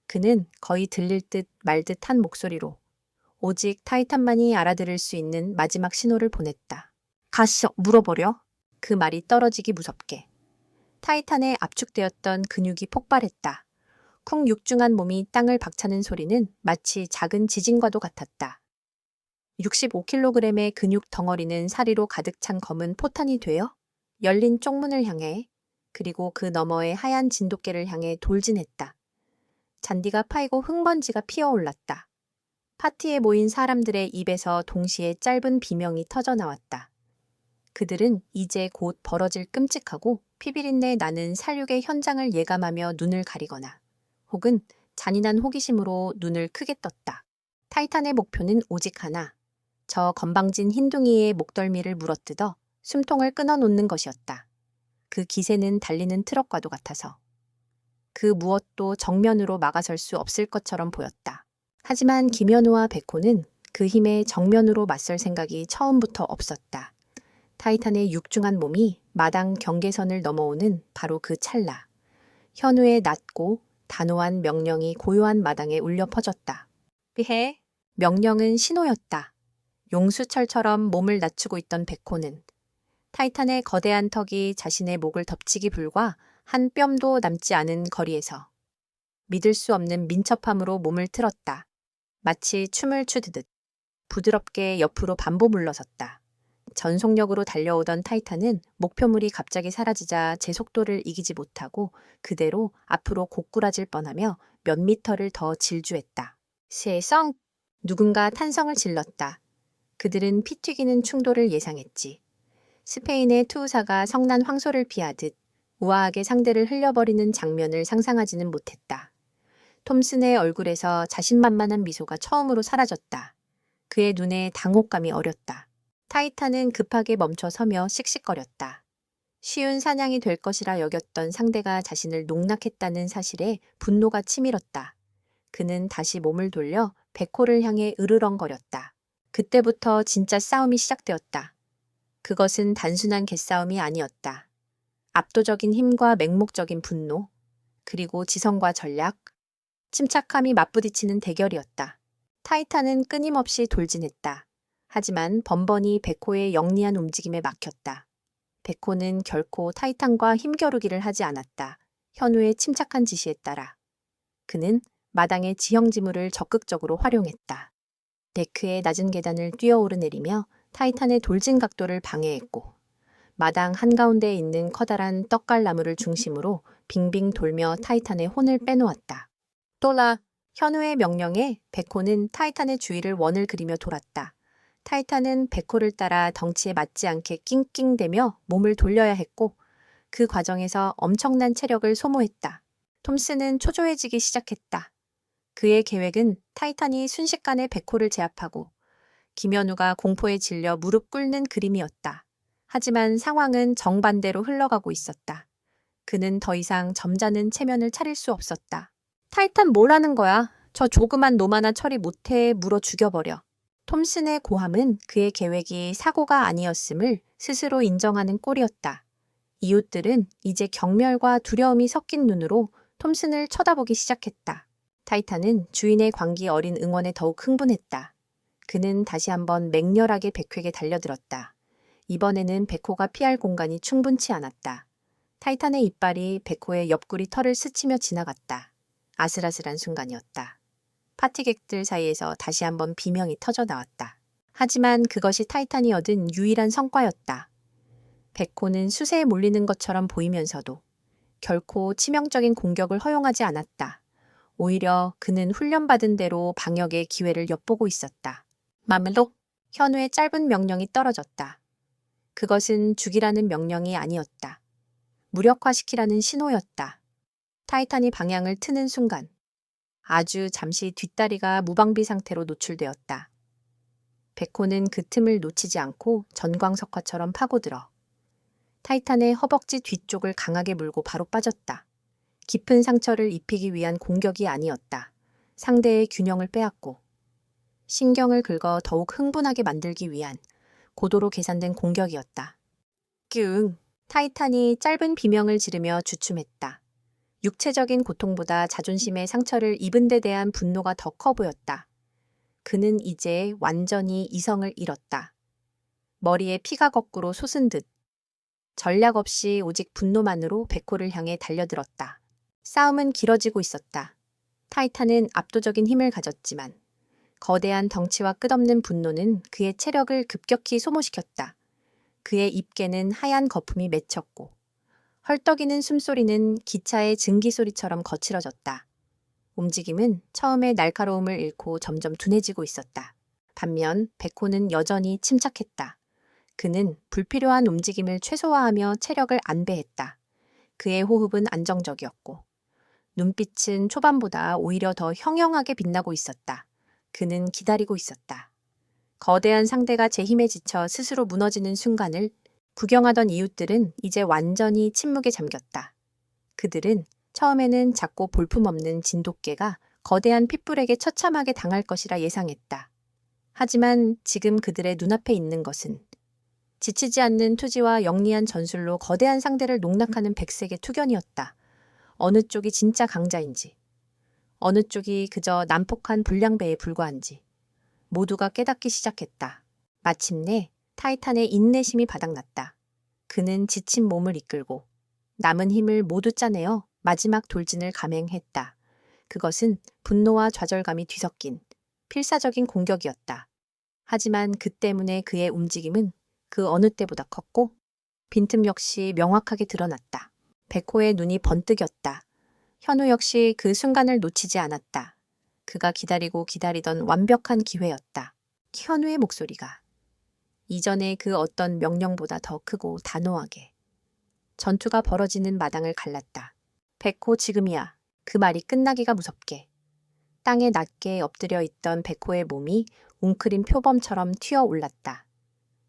Speaker 1: 그는 거의 들릴 듯 말 듯한 목소리로 오직 타이탄만이 알아들을 수 있는 마지막 신호를 보냈다. 가시죠, 물어버려. 그 말이 떨어지기 무섭게. 타이탄에 압축되었던 근육이 폭발했다. 쿵 육중한 몸이 땅을 박차는 소리는 마치 작은 지진과도 같았다. 65kg의 근육 덩어리는 사리로 가득 찬 검은 포탄이 되어 열린 쪽문을 향해 그리고 그 너머의 하얀 진돗개를 향해 돌진했다. 잔디가 파이고 흙먼지가 피어올랐다. 파티에 모인 사람들의 입에서 동시에 짧은 비명이 터져나왔다. 그들은 이제 곧 벌어질 끔찍하고 피비린내 나는 살육의 현장을 예감하며 눈을 가리거나 혹은 잔인한 호기심으로 눈을 크게 떴다. 타이탄의 목표는 오직 하나. 저 건방진 흰둥이의 목덜미를 물어뜯어 숨통을 끊어놓는 것이었다. 그 기세는 달리는 트럭과도 같아서 그 무엇도 정면으로 막아설 수 없을 것처럼 보였다. 하지만 김현우와 백호는 그 힘에 정면으로 맞설 생각이 처음부터 없었다. 타이탄의 육중한 몸이 마당 경계선을 넘어오는 바로 그 찰나. 현우의 낮고 단호한 명령이 고요한 마당에 울려 퍼졌다. 피해! 명령은 신호였다. 용수철처럼 몸을 낮추고 있던 백호는 타이탄의 거대한 턱이 자신의 목을 덮치기 불과 한 뼘도 남지 않은 거리에서 믿을 수 없는 민첩함으로 몸을 틀었다. 마치 춤을 추듯 부드럽게 옆으로 반보 물러섰다. 전속력으로 달려오던 타이탄은 목표물이 갑자기 사라지자 제 속도를 이기지 못하고 그대로 앞으로 고꾸라질 뻔하며 몇 미터를 더 질주했다. 세상! 누군가 탄성을 질렀다. 그들은 피 튀기는 충돌을 예상했지. 스페인의 투우사가 성난 황소를 피하듯 우아하게 상대를 흘려버리는 장면을 상상하지는 못했다. 톰슨의 얼굴에서 자신만만한 미소가 처음으로 사라졌다. 그의 눈에 당혹감이 어렸다. 타이탄은 급하게 멈춰서며 씩씩거렸다. 쉬운 사냥이 될 것이라 여겼던 상대가 자신을 농락했다는 사실에 분노가 치밀었다. 그는 다시 몸을 돌려 백호를 향해 으르렁거렸다. 그때부터 진짜 싸움이 시작되었다. 그것은 단순한 개싸움이 아니었다. 압도적인 힘과 맹목적인 분노, 그리고 지성과 전략, 침착함이 맞부딪히는 대결이었다. 타이탄은 끊임없이 돌진했다. 하지만 번번이 백호의 영리한 움직임에 막혔다. 백호는 결코 타이탄과 힘겨루기를 하지 않았다. 현우의 침착한 지시에 따라. 그는 마당의 지형지물을 적극적으로 활용했다. 데크의 낮은 계단을 뛰어오르내리며 타이탄의 돌진 각도를 방해했고, 마당 한가운데에 있는 커다란 떡갈나무를 중심으로 빙빙 돌며 타이탄의 혼을 빼놓았다. 또라, 현우의 명령에 백호는 타이탄의 주위를 원을 그리며 돌았다. 타이탄은 백호를 따라 덩치에 맞지 않게 낑낑대며 몸을 돌려야 했고, 그 과정에서 엄청난 체력을 소모했다. 톰슨은 초조해지기 시작했다. 그의 계획은 타이탄이 순식간에 백호를 제압하고 김현우가 공포에 질려 무릎 꿇는 그림이었다. 하지만 상황은 정반대로 흘러가고 있었다. 그는 더 이상 점잖은 체면을 차릴 수 없었다. 타이탄 뭘 하는 거야? 저 조그만 놈 하나 처리 못해 물어 죽여버려. 톰슨의 고함은 그의 계획이 사고가 아니었음을 스스로 인정하는 꼴이었다. 이웃들은 이제 경멸과 두려움이 섞인 눈으로 톰슨을 쳐다보기 시작했다. 타이탄은 주인의 광기 어린 응원에 더욱 흥분했다. 그는 다시 한번 맹렬하게 백호에게 달려들었다. 이번에는 백호가 피할 공간이 충분치 않았다. 타이탄의 이빨이 백호의 옆구리 털을 스치며 지나갔다. 아슬아슬한 순간이었다. 파티객들 사이에서 다시 한번 비명이 터져 나왔다. 하지만 그것이 타이탄이 얻은 유일한 성과였다. 백호는 수세에 몰리는 것처럼 보이면서도 결코 치명적인 공격을 허용하지 않았다. 오히려 그는 훈련받은 대로 방역의 기회를 엿보고 있었다. 마멜로, 현우의 짧은 명령이 떨어졌다. 그것은 죽이라는 명령이 아니었다. 무력화시키라는 신호였다. 타이탄이 방향을 트는 순간 아주 잠시 뒷다리가 무방비 상태로 노출되었다. 백호는 그 틈을 놓치지 않고 전광석화처럼 파고들어 타이탄의 허벅지 뒤쪽을 강하게 물고 바로 빠졌다. 깊은 상처를 입히기 위한 공격이 아니었다. 상대의 균형을 빼앗고 신경을 긁어 더욱 흥분하게 만들기 위한 고도로 계산된 공격이었다. 뀨응! 타이탄이 짧은 비명을 지르며 주춤했다. 육체적인 고통보다 자존심의 상처를 입은 데 대한 분노가 더 커 보였다. 그는 이제 완전히 이성을 잃었다. 머리에 피가 거꾸로 솟은 듯 전략 없이 오직 분노만으로 백호를 향해 달려들었다. 싸움은 길어지고 있었다. 타이탄은 압도적인 힘을 가졌지만 거대한 덩치와 끝없는 분노는 그의 체력을 급격히 소모시켰다. 그의 입계는 하얀 거품이 맺혔고 헐떡이는 숨소리는 기차의 증기 소리처럼 거칠어졌다. 움직임은 처음의 날카로움을 잃고 점점 둔해지고 있었다. 반면 백호는 여전히 침착했다. 그는 불필요한 움직임을 최소화하며 체력을 안배했다. 그의 호흡은 안정적이었고 눈빛은 초반보다 오히려 더 형형하게 빛나고 있었다. 그는 기다리고 있었다. 거대한 상대가 제 힘에 지쳐 스스로 무너지는 순간을 구경하던 이웃들은 이제 완전히 침묵에 잠겼다. 그들은 처음에는 작고 볼품없는 진돗개가 거대한 핏불에게 처참하게 당할 것이라 예상했다. 하지만 지금 그들의 눈앞에 있는 것은 지치지 않는 투지와 영리한 전술로 거대한 상대를 농락하는 백색의 투견이었다. 어느 쪽이 진짜 강자인지, 어느 쪽이 그저 난폭한 불량배에 불과한지 모두가 깨닫기 시작했다. 마침내 타이탄의 인내심이 바닥났다. 그는 지친 몸을 이끌고 남은 힘을 모두 짜내어 마지막 돌진을 감행했다. 그것은 분노와 좌절감이 뒤섞인 필사적인 공격이었다. 하지만 그 때문에 그의 움직임은 그 어느 때보다 컸고 빈틈 역시 명확하게 드러났다. 백호의 눈이 번뜩였다. 현우 역시 그 순간을 놓치지 않았다. 그가 기다리고 기다리던 완벽한 기회였다. 현우의 목소리가 이전의 그 어떤 명령보다 더 크고 단호하게 전투가 벌어지는 마당을 갈랐다. 백호 지금이야. 그 말이 끝나기가 무섭게. 땅에 낮게 엎드려 있던 백호의 몸이 웅크린 표범처럼 튀어 올랐다.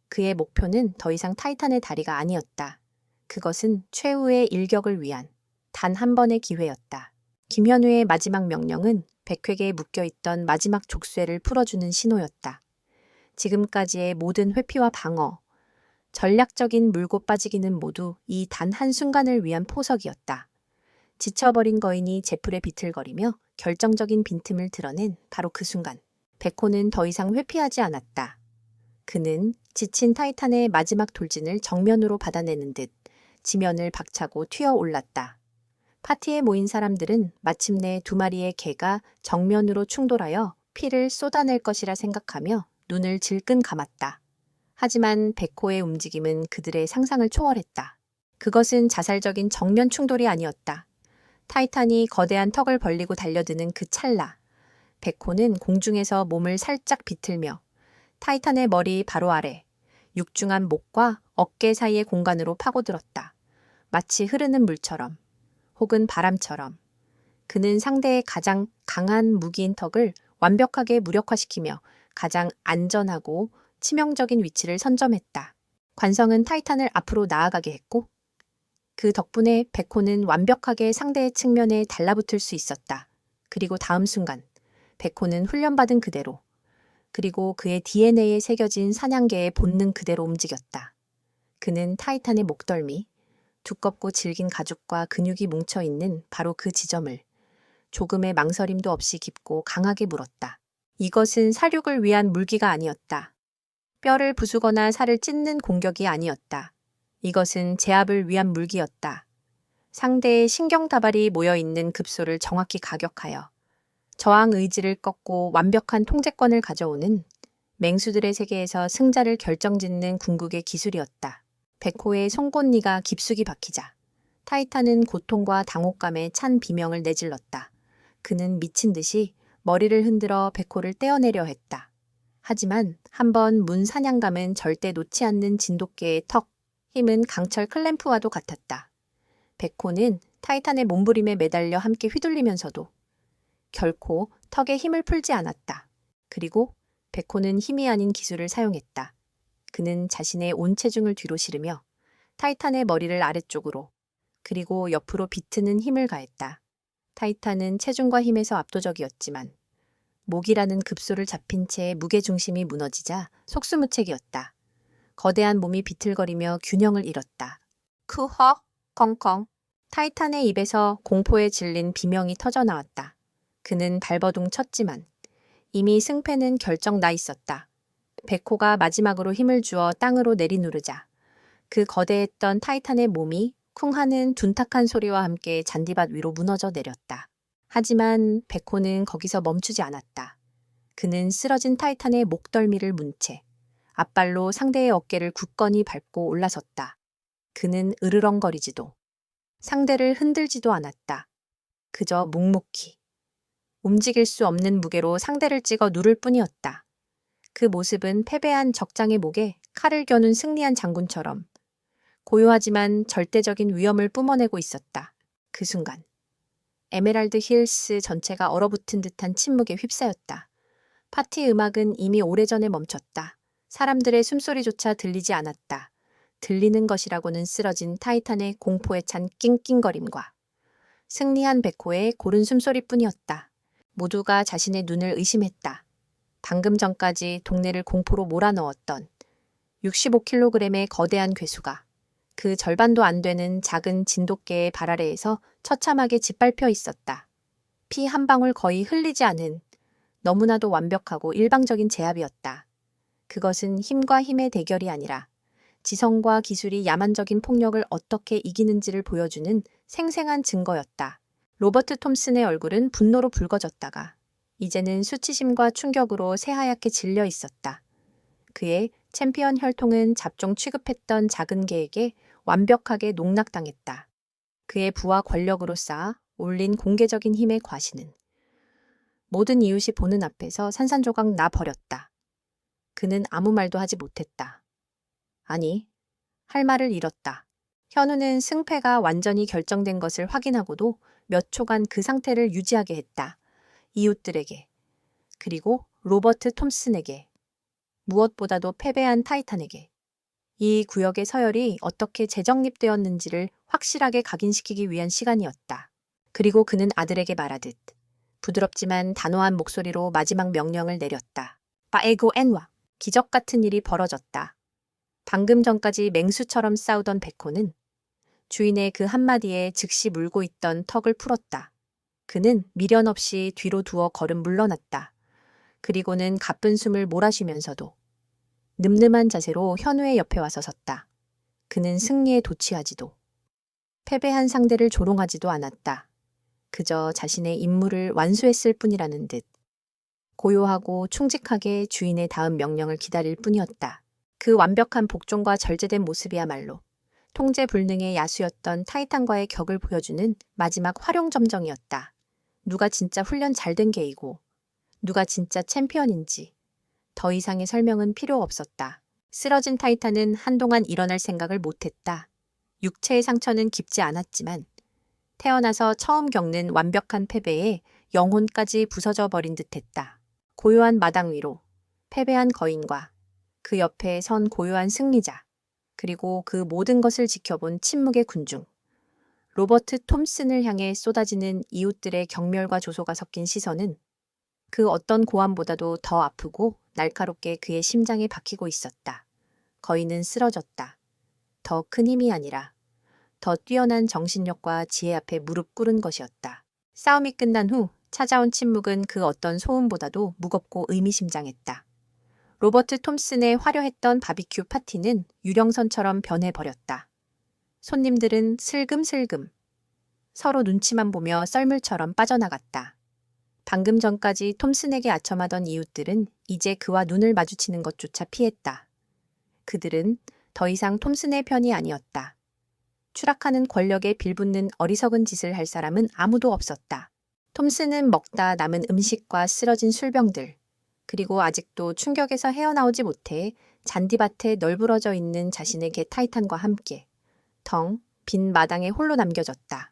Speaker 1: 그의 목표는 더 이상 타이탄의 다리가 아니었다. 그것은 최후의 일격을 위한 단 한 번의 기회였다. 김현우의 마지막 명령은 백회계에 묶여있던 마지막 족쇄를 풀어주는 신호였다. 지금까지의 모든 회피와 방어, 전략적인 물고 빠지기는 모두 이 단 한순간을 위한 포석이었다. 지쳐버린 거인이 제풀에 비틀거리며 결정적인 빈틈을 드러낸 바로 그 순간, 백호는 더 이상 회피하지 않았다. 그는 지친 타이탄의 마지막 돌진을 정면으로 받아내는 듯 지면을 박차고 튀어 올랐다. 파티에 모인 사람들은 마침내 두 마리의 개가 정면으로 충돌하여 피를 쏟아낼 것이라 생각하며 눈을 질끈 감았다. 하지만 백호의 움직임은 그들의 상상을 초월했다. 그것은 자살적인 정면 충돌이 아니었다. 타이탄이 거대한 턱을 벌리고 달려드는 그 찰나, 백호는 공중에서 몸을 살짝 비틀며 타이탄의 머리 바로 아래, 육중한 목과 어깨 사이의 공간으로 파고들었다. 마치 흐르는 물처럼, 혹은 바람처럼. 그는 상대의 가장 강한 무기인 턱을 완벽하게 무력화시키며 가장 안전하고 치명적인 위치를 선점했다. 관성은 타이탄을 앞으로 나아가게 했고, 그 덕분에 백호는 완벽하게 상대의 측면에 달라붙을 수 있었다. 그리고 다음 순간, 백호는 훈련받은 그대로, 그리고 그의 DNA에 새겨진 사냥개의 본능 그대로 움직였다. 그는 타이탄의 목덜미, 두껍고 질긴 가죽과 근육이 뭉쳐있는 바로 그 지점을 조금의 망설임도 없이 깊고 강하게 물었다. 이것은 사륙을 위한 물기가 아니었다. 뼈를 부수거나 살을 찢는 공격이 아니었다. 이것은 제압을 위한 물기였다. 상대의 신경다발이 모여있는 급소를 정확히 가격하여 저항 의지를 꺾고 완벽한 통제권을 가져오는 맹수들의 세계에서 승자를 결정짓는 궁극의 기술이었다. 백호의 송곳니가 깊숙이 박히자 타이탄은 고통과 당혹감에 찬 비명을 내질렀다. 그는 미친 듯이 머리를 흔들어 백호를 떼어내려 했다. 하지만 한번 문 사냥감은 절대 놓지 않는 진돗개의 턱, 힘은 강철 클램프와도 같았다. 백호는 타이탄의 몸부림에 매달려 함께 휘둘리면서도 결코 턱에 힘을 풀지 않았다. 그리고 백호는 힘이 아닌 기술을 사용했다. 그는 자신의 온 체중을 뒤로 실으며 타이탄의 머리를 아래쪽으로 그리고 옆으로 비트는 힘을 가했다. 타이탄은 체중과 힘에서 압도적이었지만 목이라는 급소를 잡힌 채 무게중심이 무너지자 속수무책이었다. 거대한 몸이 비틀거리며 균형을 잃었다. 크헉, 컹컹. 타이탄의 입에서 공포에 질린 비명이 터져나왔다. 그는 발버둥 쳤지만 이미 승패는 결정 나 있었다. 백호가 마지막으로 힘을 주어 땅으로 내리누르자 그 거대했던 타이탄의 몸이 쿵 하는 둔탁한 소리와 함께 잔디밭 위로 무너져 내렸다. 하지만 백호는 거기서 멈추지 않았다. 그는 쓰러진 타이탄의 목덜미를 문 채 앞발로 상대의 어깨를 굳건히 밟고 올라섰다. 그는 으르렁거리지도 상대를 흔들지도 않았다. 그저 묵묵히 움직일 수 없는 무게로 상대를 찍어 누를 뿐이었다. 그 모습은 패배한 적장의 목에 칼을 겨눈 승리한 장군처럼 고요하지만 절대적인 위험을 뿜어내고 있었다. 그 순간 에메랄드 힐스 전체가 얼어붙은 듯한 침묵에 휩싸였다. 파티 음악은 이미 오래전에 멈췄다. 사람들의 숨소리조차 들리지 않았다. 들리는 것이라고는 쓰러진 타이탄의 공포에 찬 낑낑거림과 승리한 백호의 고른 숨소리뿐이었다. 모두가 자신의 눈을 의심했다. 방금 전까지 동네를 공포로 몰아넣었던 65kg의 거대한 괴수가 그 절반도 안 되는 작은 진돗개의 발 아래에서 처참하게 짓밟혀 있었다. 피 한 방울 거의 흘리지 않은 너무나도 완벽하고 일방적인 제압이었다. 그것은 힘과 힘의 대결이 아니라 지성과 기술이 야만적인 폭력을 어떻게 이기는지를 보여주는 생생한 증거였다. 로버트 톰슨의 얼굴은 분노로 붉어졌다가 이제는 수치심과 충격으로 새하얗게 질려 있었다. 그의 챔피언 혈통은 잡종 취급했던 작은 개에게 완벽하게 농락당했다. 그의 부와 권력으로 쌓아 올린 공개적인 힘의 과시는 모든 이웃이 보는 앞에서 산산조각 나 버렸다. 그는 아무 말도 하지 못했다. 아니, 할 말을 잃었다. 현우는 승패가 완전히 결정된 것을 확인하고도 몇 초간 그 상태를 유지하게 했다. 이웃들에게, 그리고 로버트 톰슨에게, 무엇보다도 패배한 타이탄에게. 이 구역의 서열이 어떻게 재정립되었는지를 확실하게 각인시키기 위한 시간이었다. 그리고 그는 아들에게 말하듯 부드럽지만 단호한 목소리로 마지막 명령을 내렸다. 바에고 엔와. 기적 같은 일이 벌어졌다. 방금 전까지 맹수처럼 싸우던 베코는 주인의 그 한마디에 즉시 물고 있던 턱을 풀었다. 그는 미련 없이 뒤로 두어 걸음 물러났다. 그리고는 가쁜 숨을 몰아쉬면서도 늠름한 자세로 현우의 옆에 와서 섰다. 그는 승리에 도취하지도 패배한 상대를 조롱하지도 않았다. 그저 자신의 임무를 완수했을 뿐이라는 듯 고요하고 충직하게 주인의 다음 명령을 기다릴 뿐이었다. 그 완벽한 복종과 절제된 모습이야말로 통제 불능의 야수였던 타이탄과의 격을 보여주는 마지막 활용점정이었다. 누가 진짜 훈련 잘 된 개이고 누가 진짜 챔피언인지 더 이상의 설명은 필요 없었다. 쓰러진 타이탄은 한동안 일어날 생각을 못했다. 육체의 상처는 깊지 않았지만 태어나서 처음 겪는 완벽한 패배에 영혼까지 부서져 버린 듯했다. 고요한 마당 위로 패배한 거인과 그 옆에 선 고요한 승리자, 그리고 그 모든 것을 지켜본 침묵의 군중. 로버트 톰슨을 향해 쏟아지는 이웃들의 경멸과 조소가 섞인 시선은 그 어떤 고함보다도 더 아프고 날카롭게 그의 심장에 박히고 있었다. 거인은 쓰러졌다. 더 큰 힘이 아니라 더 뛰어난 정신력과 지혜 앞에 무릎 꿇은 것이었다. 싸움이 끝난 후 찾아온 침묵은 그 어떤 소음보다도 무겁고 의미심장했다. 로버트 톰슨의 화려했던 바비큐 파티는 유령선처럼 변해버렸다. 손님들은 슬금슬금 서로 눈치만 보며 썰물처럼 빠져나갔다. 방금 전까지 톰슨에게 아첨하던 이웃들은 이제 그와 눈을 마주치는 것조차 피했다. 그들은 더 이상 톰슨의 편이 아니었다. 추락하는 권력에 빌붙는 어리석은 짓을 할 사람은 아무도 없었다. 톰슨은 먹다 남은 음식과 쓰러진 술병들, 그리고 아직도 충격에서 헤어나오지 못해 잔디밭에 널브러져 있는 자신의 개 타이탄과 함께 텅 빈 마당에 홀로 남겨졌다.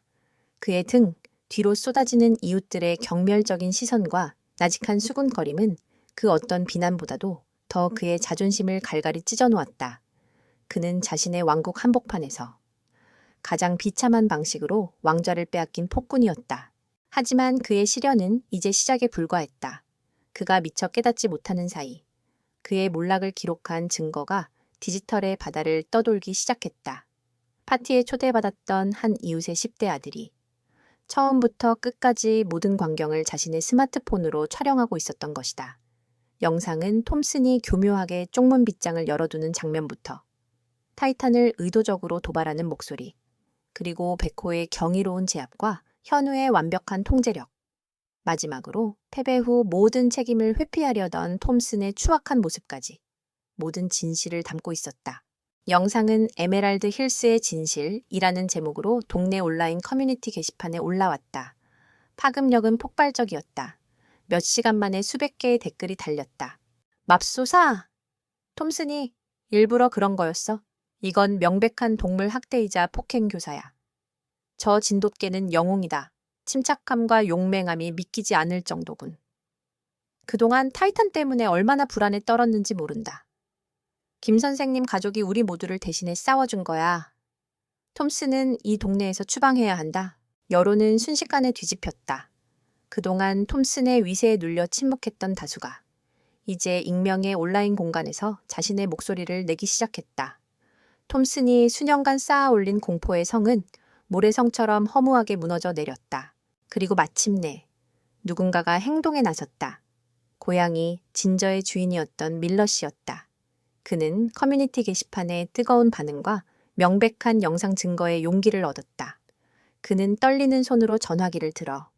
Speaker 1: 그의 등 뒤로 쏟아지는 이웃들의 경멸적인 시선과 나직한 수군거림은 그 어떤 비난보다도 더 그의 자존심을 갈갈이 찢어놓았다. 그는 자신의 왕국 한복판에서 가장 비참한 방식으로 왕좌를 빼앗긴 폭군이었다. 하지만 그의 시련은 이제 시작에 불과했다. 그가 미처 깨닫지 못하는 사이 그의 몰락을 기록한 증거가 디지털의 바다를 떠돌기 시작했다. 파티에 초대받았던 한 이웃의 10대 아들이 처음부터 끝까지 모든 광경을 자신의 스마트폰으로 촬영하고 있었던 것이다. 영상은 톰슨이 교묘하게 쪽문 빗장을 열어두는 장면부터 타이탄을 의도적으로 도발하는 목소리, 그리고 베코의 경이로운 제압과 현우의 완벽한 통제력, 마지막으로 패배 후 모든 책임을 회피하려던 톰슨의 추악한 모습까지 모든 진실을 담고 있었다. 영상은 에메랄드 힐스의 진실이라는 제목으로 동네 온라인 커뮤니티 게시판에 올라왔다. 파급력은 폭발적이었다. 몇 시간 만에 수백 개의 댓글이 달렸다. 맙소사! 톰슨이 일부러 그런 거였어. 이건 명백한 동물 학대이자 폭행 교사야. 저 진돗개는 영웅이다. 침착함과 용맹함이 믿기지 않을 정도군. 그동안 타이탄 때문에 얼마나 불안에 떨었는지 모른다. 김 선생님 가족이 우리 모두를 대신해 싸워준 거야. 톰슨은 이 동네에서 추방해야 한다. 여론은 순식간에 뒤집혔다. 그동안 톰슨의 위세에 눌려 침묵했던 다수가 이제 익명의 온라인 공간에서 자신의 목소리를 내기 시작했다. 톰슨이 수년간 쌓아올린 공포의 성은 모래성처럼 허무하게 무너져 내렸다. 그리고 마침내 누군가가 행동에 나섰다. 고양이 진저의 주인이었던 밀러 씨였다. 그는 커뮤니티 게시판의 뜨거운 반응과 명백한 영상 증거의 용기를 얻었다. 그는 떨리는 손으로 전화기를 들어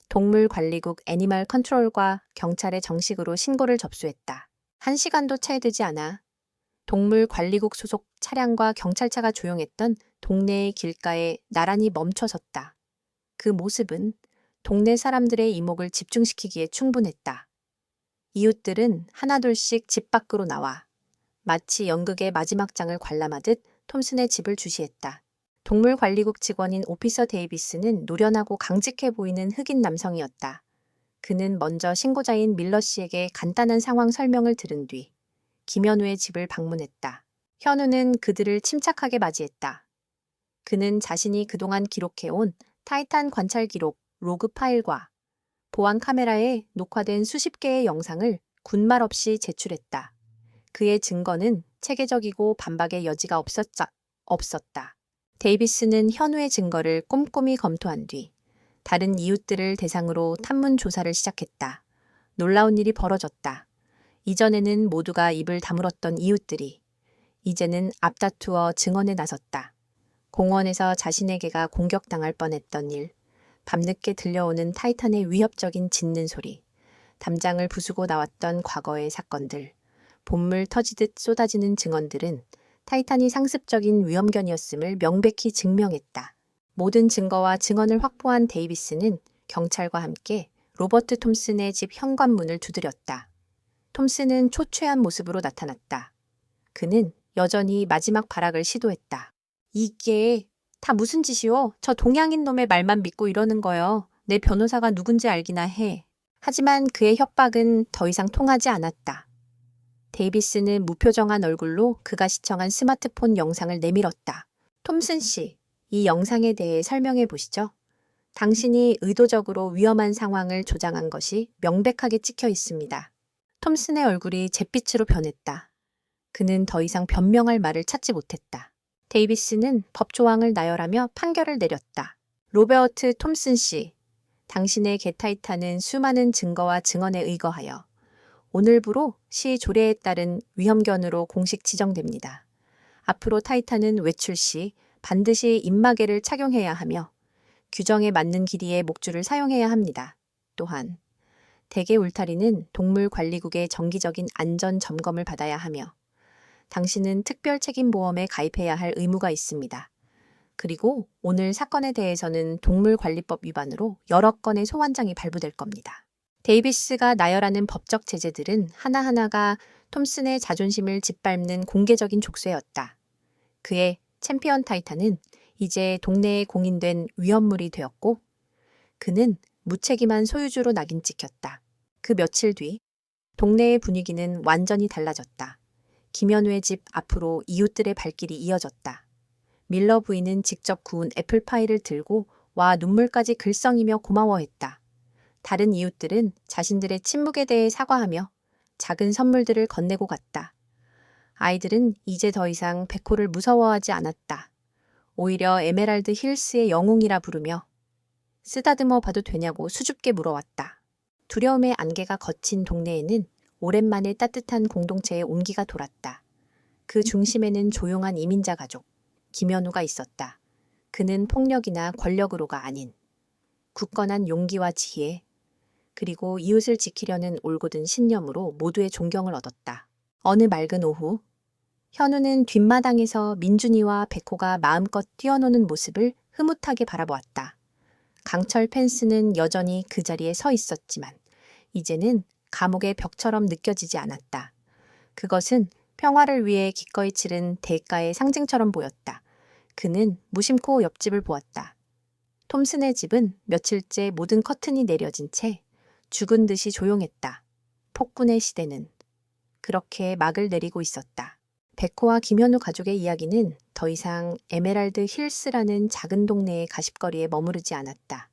Speaker 1: 동물관리국 애니멀 컨트롤과 경찰에 정식으로 신고를 접수했다. 1시간도 채 되지 않아 동물관리국 소속 차량과 경찰차가 조용했던 동네의 길가에 나란히 멈춰섰다. 그 모습은 동네 사람들의 이목을 집중시키기에 충분했다. 이웃들은 하나둘씩 집 밖으로 나와 마치 연극의 마지막 장을 관람하듯 톰슨의 집을 주시했다. 동물관리국 직원인 오피서 데이비스는 노련하고 강직해 보이는 흑인 남성이었다. 그는 먼저 신고자인 밀러 씨에게 간단한 상황 설명을 들은 뒤 김현우의 집을 방문했다. 현우는 그들을 침착하게 맞이했다. 그는 자신이 그동안 기록해온 타이탄 관찰 기록, 로그 파일과 보안 카메라에 녹화된 수십 개의 영상을 군말 없이 제출했다. 그의 증거는 체계적이고 반박의 여지가 없었다. 데이비스는 현우의 증거를 꼼꼼히 검토한 뒤 다른 이웃들을 대상으로 탐문 조사를 시작했다. 놀라운 일이 벌어졌다. 이전에는 모두가 입을 다물었던 이웃들이 이제는 앞다투어 증언에 나섰다. 공원에서 자신의 개가 공격당할 뻔했던 일, 밤늦게 들려오는 타이탄의 위협적인 짖는 소리, 담장을 부수고 나왔던 과거의 사건들, 본물 터지듯 쏟아지는 증언들은 타이탄이 상습적인 위험견이었음을 명백히 증명했다. 모든 증거와 증언을 확보한 데이비스는 경찰과 함께 로버트 톰슨의 집 현관문을 두드렸다. 톰슨은 초췌한 모습으로 나타났다. 그는 여전히 마지막 발악을 시도했다. 이게 다 무슨 짓이오? 저 동양인 놈의 말만 믿고 이러는 거요. 내 변호사가 누군지 알기나 해. 하지만 그의 협박은 더 이상 통하지 않았다. 데이비스는 무표정한 얼굴로 그가 시청한 스마트폰 영상을 내밀었다. 톰슨 씨, 이 영상에 대해 설명해 보시죠. 당신이 의도적으로 위험한 상황을 조장한 것이 명백하게 찍혀 있습니다. 톰슨의 얼굴이 잿빛으로 변했다. 그는 더 이상 변명할 말을 찾지 못했다. 데이비스는 법조항을 나열하며 판결을 내렸다. 로버트 톰슨 씨, 당신의 개 타이탄은 수많은 증거와 증언에 의거하여 오늘부로 시 조례에 따른 위험견으로 공식 지정됩니다. 앞으로 타이탄은 외출 시 반드시 입마개를 착용해야 하며 규정에 맞는 길이의 목줄을 사용해야 합니다. 또한 대게 울타리는 동물관리국의 정기적인 안전 점검을 받아야 하며 당신은 특별책임보험에 가입해야 할 의무가 있습니다. 그리고 오늘 사건에 대해서는 동물관리법 위반으로 여러 건의 소환장이 발부될 겁니다. 데이비스가 나열하는 법적 제재들은 하나하나가 톰슨의 자존심을 짓밟는 공개적인 족쇄였다. 그의 챔피언 타이탄은 이제 동네에 공인된 위험물이 되었고 그는 무책임한 소유주로 낙인 찍혔다. 그 며칠 뒤 동네의 분위기는 완전히 달라졌다. 김현우의 집 앞으로 이웃들의 발길이 이어졌다. 밀러 부인은 직접 구운 애플파이를 들고 와 눈물까지 글썽이며 고마워했다. 다른 이웃들은 자신들의 침묵에 대해 사과하며 작은 선물들을 건네고 갔다. 아이들은 이제 더 이상 백호를 무서워하지 않았다. 오히려 에메랄드 힐스의 영웅이라 부르며 쓰다듬어 봐도 되냐고 수줍게 물어왔다. 두려움의 안개가 걷힌 동네에는 오랜만에 따뜻한 공동체의 온기가 돌았다. 그 중심에는 조용한 이민자 가족, 김현우가 있었다. 그는 폭력이나 권력으로가 아닌 굳건한 용기와 지혜, 그리고 이웃을 지키려는 올곧은 신념으로 모두의 존경을 얻었다. 어느 맑은 오후, 현우는 뒷마당에서 민준이와 백호가 마음껏 뛰어노는 모습을 흐뭇하게 바라보았다. 강철 펜스는 여전히 그 자리에 서 있었지만 이제는 감옥의 벽처럼 느껴지지 않았다. 그것은 평화를 위해 기꺼이 치른 대가의 상징처럼 보였다. 그는 무심코 옆집을 보았다. 톰슨의 집은 며칠째 모든 커튼이 내려진 채 죽은 듯이 조용했다. 폭군의 시대는 그렇게 막을 내리고 있었다. 백호와 김현우 가족의 이야기는 더 이상 에메랄드 힐스라는 작은 동네의 가십거리에 머무르지 않았다.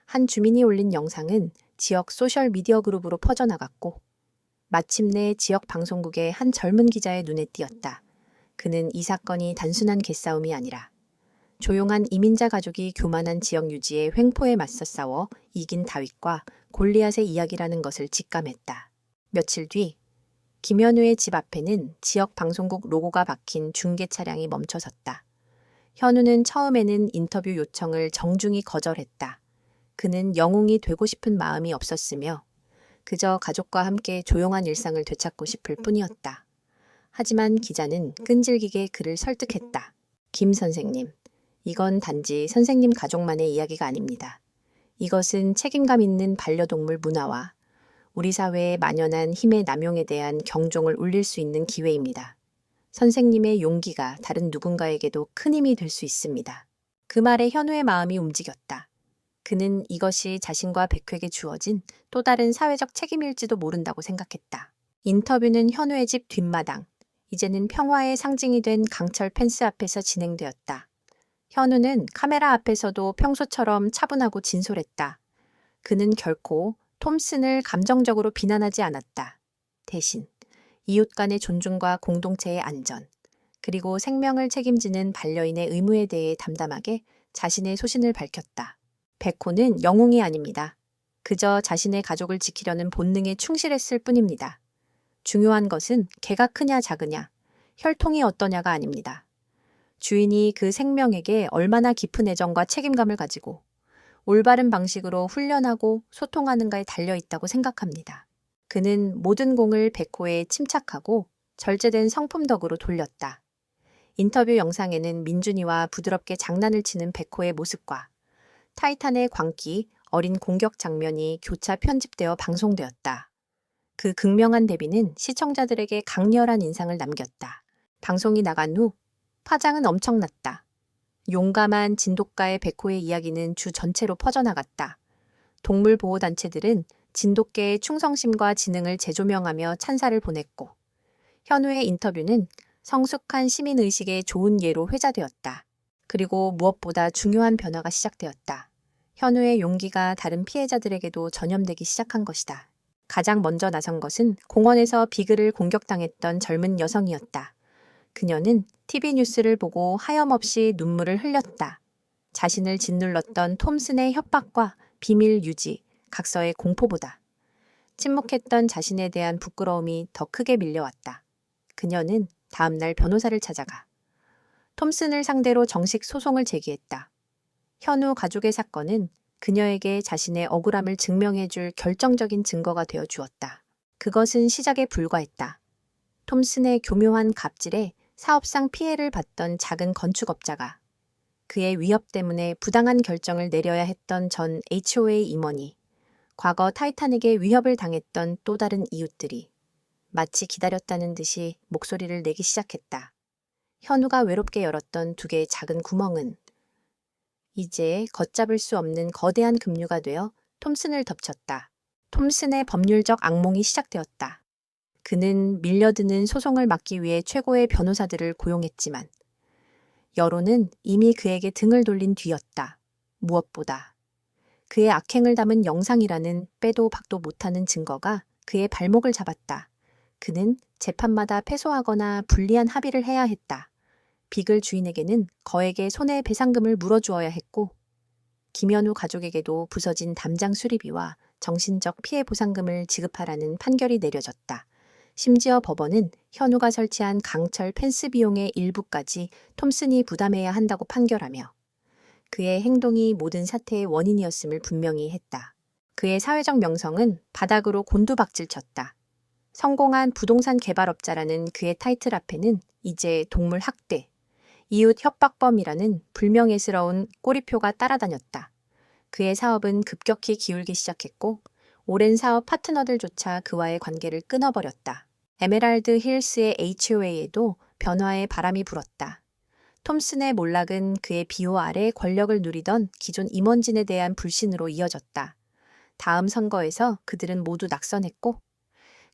Speaker 1: 한 주민이 올린 영상은 지역 소셜미디어 그룹으로 퍼져나갔고 마침내 지역 방송국의 한 젊은 기자의 눈에 띄었다. 그는 이 사건이 단순한 개싸움이 아니라 조용한 이민자 가족이 교만한 지역 유지의 횡포에 맞서 싸워 이긴 다윗과 골리앗의 이야기라는 것을 직감했다. 며칠 뒤 김현우의 집 앞에는 지역 방송국 로고가 박힌 중계 차량이 멈춰섰다. 현우는 처음에는 인터뷰 요청을 정중히 거절했다. 그는 영웅이 되고 싶은 마음이 없었으며 그저 가족과 함께 조용한 일상을 되찾고 싶을 뿐이었다. 하지만 기자는 끈질기게 그를 설득했다. 김 선생님, 이건 단지 선생님 가족만의 이야기가 아닙니다. 이것은 책임감 있는 반려동물 문화와 우리 사회에 만연한 힘의 남용에 대한 경종을 울릴 수 있는 기회입니다. 선생님의 용기가 다른 누군가에게도 큰 힘이 될 수 있습니다. 그 말에 현우의 마음이 움직였다. 그는 이것이 자신과 백회에게 주어진 또 다른 사회적 책임일지도 모른다고 생각했다. 인터뷰는 현우의 집 뒷마당, 이제는 평화의 상징이 된 강철 펜스 앞에서 진행되었다. 현우는 카메라 앞에서도 평소처럼 차분하고 진솔했다. 그는 결코 톰슨을 감정적으로 비난하지 않았다. 대신 이웃 간의 존중과 공동체의 안전, 그리고 생명을 책임지는 반려인의 의무에 대해 담담하게 자신의 소신을 밝혔다. 백호는 영웅이 아닙니다. 그저 자신의 가족을 지키려는 본능에 충실했을 뿐입니다. 중요한 것은 개가 크냐 작으냐, 혈통이 어떠냐가 아닙니다. 주인이 그 생명에게 얼마나 깊은 애정과 책임감을 가지고 올바른 방식으로 훈련하고 소통하는가에 달려 있다고 생각합니다. 그는 모든 공을 백호에 침착하고 절제된 성품 덕으로 돌렸다. 인터뷰 영상에는 민준이와 부드럽게 장난을 치는 백호의 모습과 타이탄의 광기, 어린 공격 장면이 교차 편집되어 방송되었다. 그 극명한 대비는 시청자들에게 강렬한 인상을 남겼다. 방송이 나간 후 파장은 엄청났다. 용감한 진돗가의 백호의 이야기는 주 전체로 퍼져나갔다. 동물보호단체들은 진돗개의 충성심과 지능을 재조명하며 찬사를 보냈고, 현우의 인터뷰는 성숙한 시민의식의 좋은 예로 회자되었다. 그리고 무엇보다 중요한 변화가 시작되었다. 현우의 용기가 다른 피해자들에게도 전염되기 시작한 것이다. 가장 먼저 나선 것은 공원에서 비글을 공격당했던 젊은 여성이었다. 그녀는 TV 뉴스를 보고 하염없이 눈물을 흘렸다. 자신을 짓눌렀던 톰슨의 협박과 비밀 유지, 각서의 공포보다 침묵했던 자신에 대한 부끄러움이 더 크게 밀려왔다. 그녀는 다음 날 변호사를 찾아가 톰슨을 상대로 정식 소송을 제기했다. 현우 가족의 사건은 그녀에게 자신의 억울함을 증명해줄 결정적인 증거가 되어 주었다. 그것은 시작에 불과했다. 톰슨의 교묘한 갑질에 사업상 피해를 봤던 작은 건축업자가 그의 위협 때문에 부당한 결정을 내려야 했던 전 HOA 임원이 과거 타이탄에게 위협을 당했던 또 다른 이웃들이 마치 기다렸다는 듯이 목소리를 내기 시작했다. 현우가 외롭게 열었던 두 개의 작은 구멍은 이제 걷잡을 수 없는 거대한 급류가 되어 톰슨을 덮쳤다. 톰슨의 법률적 악몽이 시작되었다. 그는 밀려드는 소송을 막기 위해 최고의 변호사들을 고용했지만 여론은 이미 그에게 등을 돌린 뒤였다. 무엇보다 그의 악행을 담은 영상이라는 빼도 박도 못하는 증거가 그의 발목을 잡았다. 그는 재판마다 패소하거나 불리한 합의를 해야 했다. 비글 주인에게는 거액의 손해배상금을 물어주어야 했고 김현우 가족에게도 부서진 담장 수리비와 정신적 피해 보상금을 지급하라는 판결이 내려졌다. 심지어 법원은 현우가 설치한 강철 펜스 비용의 일부까지 톰슨이 부담해야 한다고 판결하며 그의 행동이 모든 사태의 원인이었음을 분명히 했다. 그의 사회적 명성은 바닥으로 곤두박질쳤다. 성공한 부동산 개발업자라는 그의 타이틀 앞에는 이제 동물 학대, 이웃 협박범이라는 불명예스러운 꼬리표가 따라다녔다. 그의 사업은 급격히 기울기 시작했고 오랜 사업 파트너들조차 그와의 관계를 끊어버렸다. 에메랄드 힐스의 HOA에도 변화의 바람이 불었다. 톰슨의 몰락은 그의 비호 아래 권력을 누리던 기존 임원진에 대한 불신으로 이어졌다. 다음 선거에서 그들은 모두 낙선했고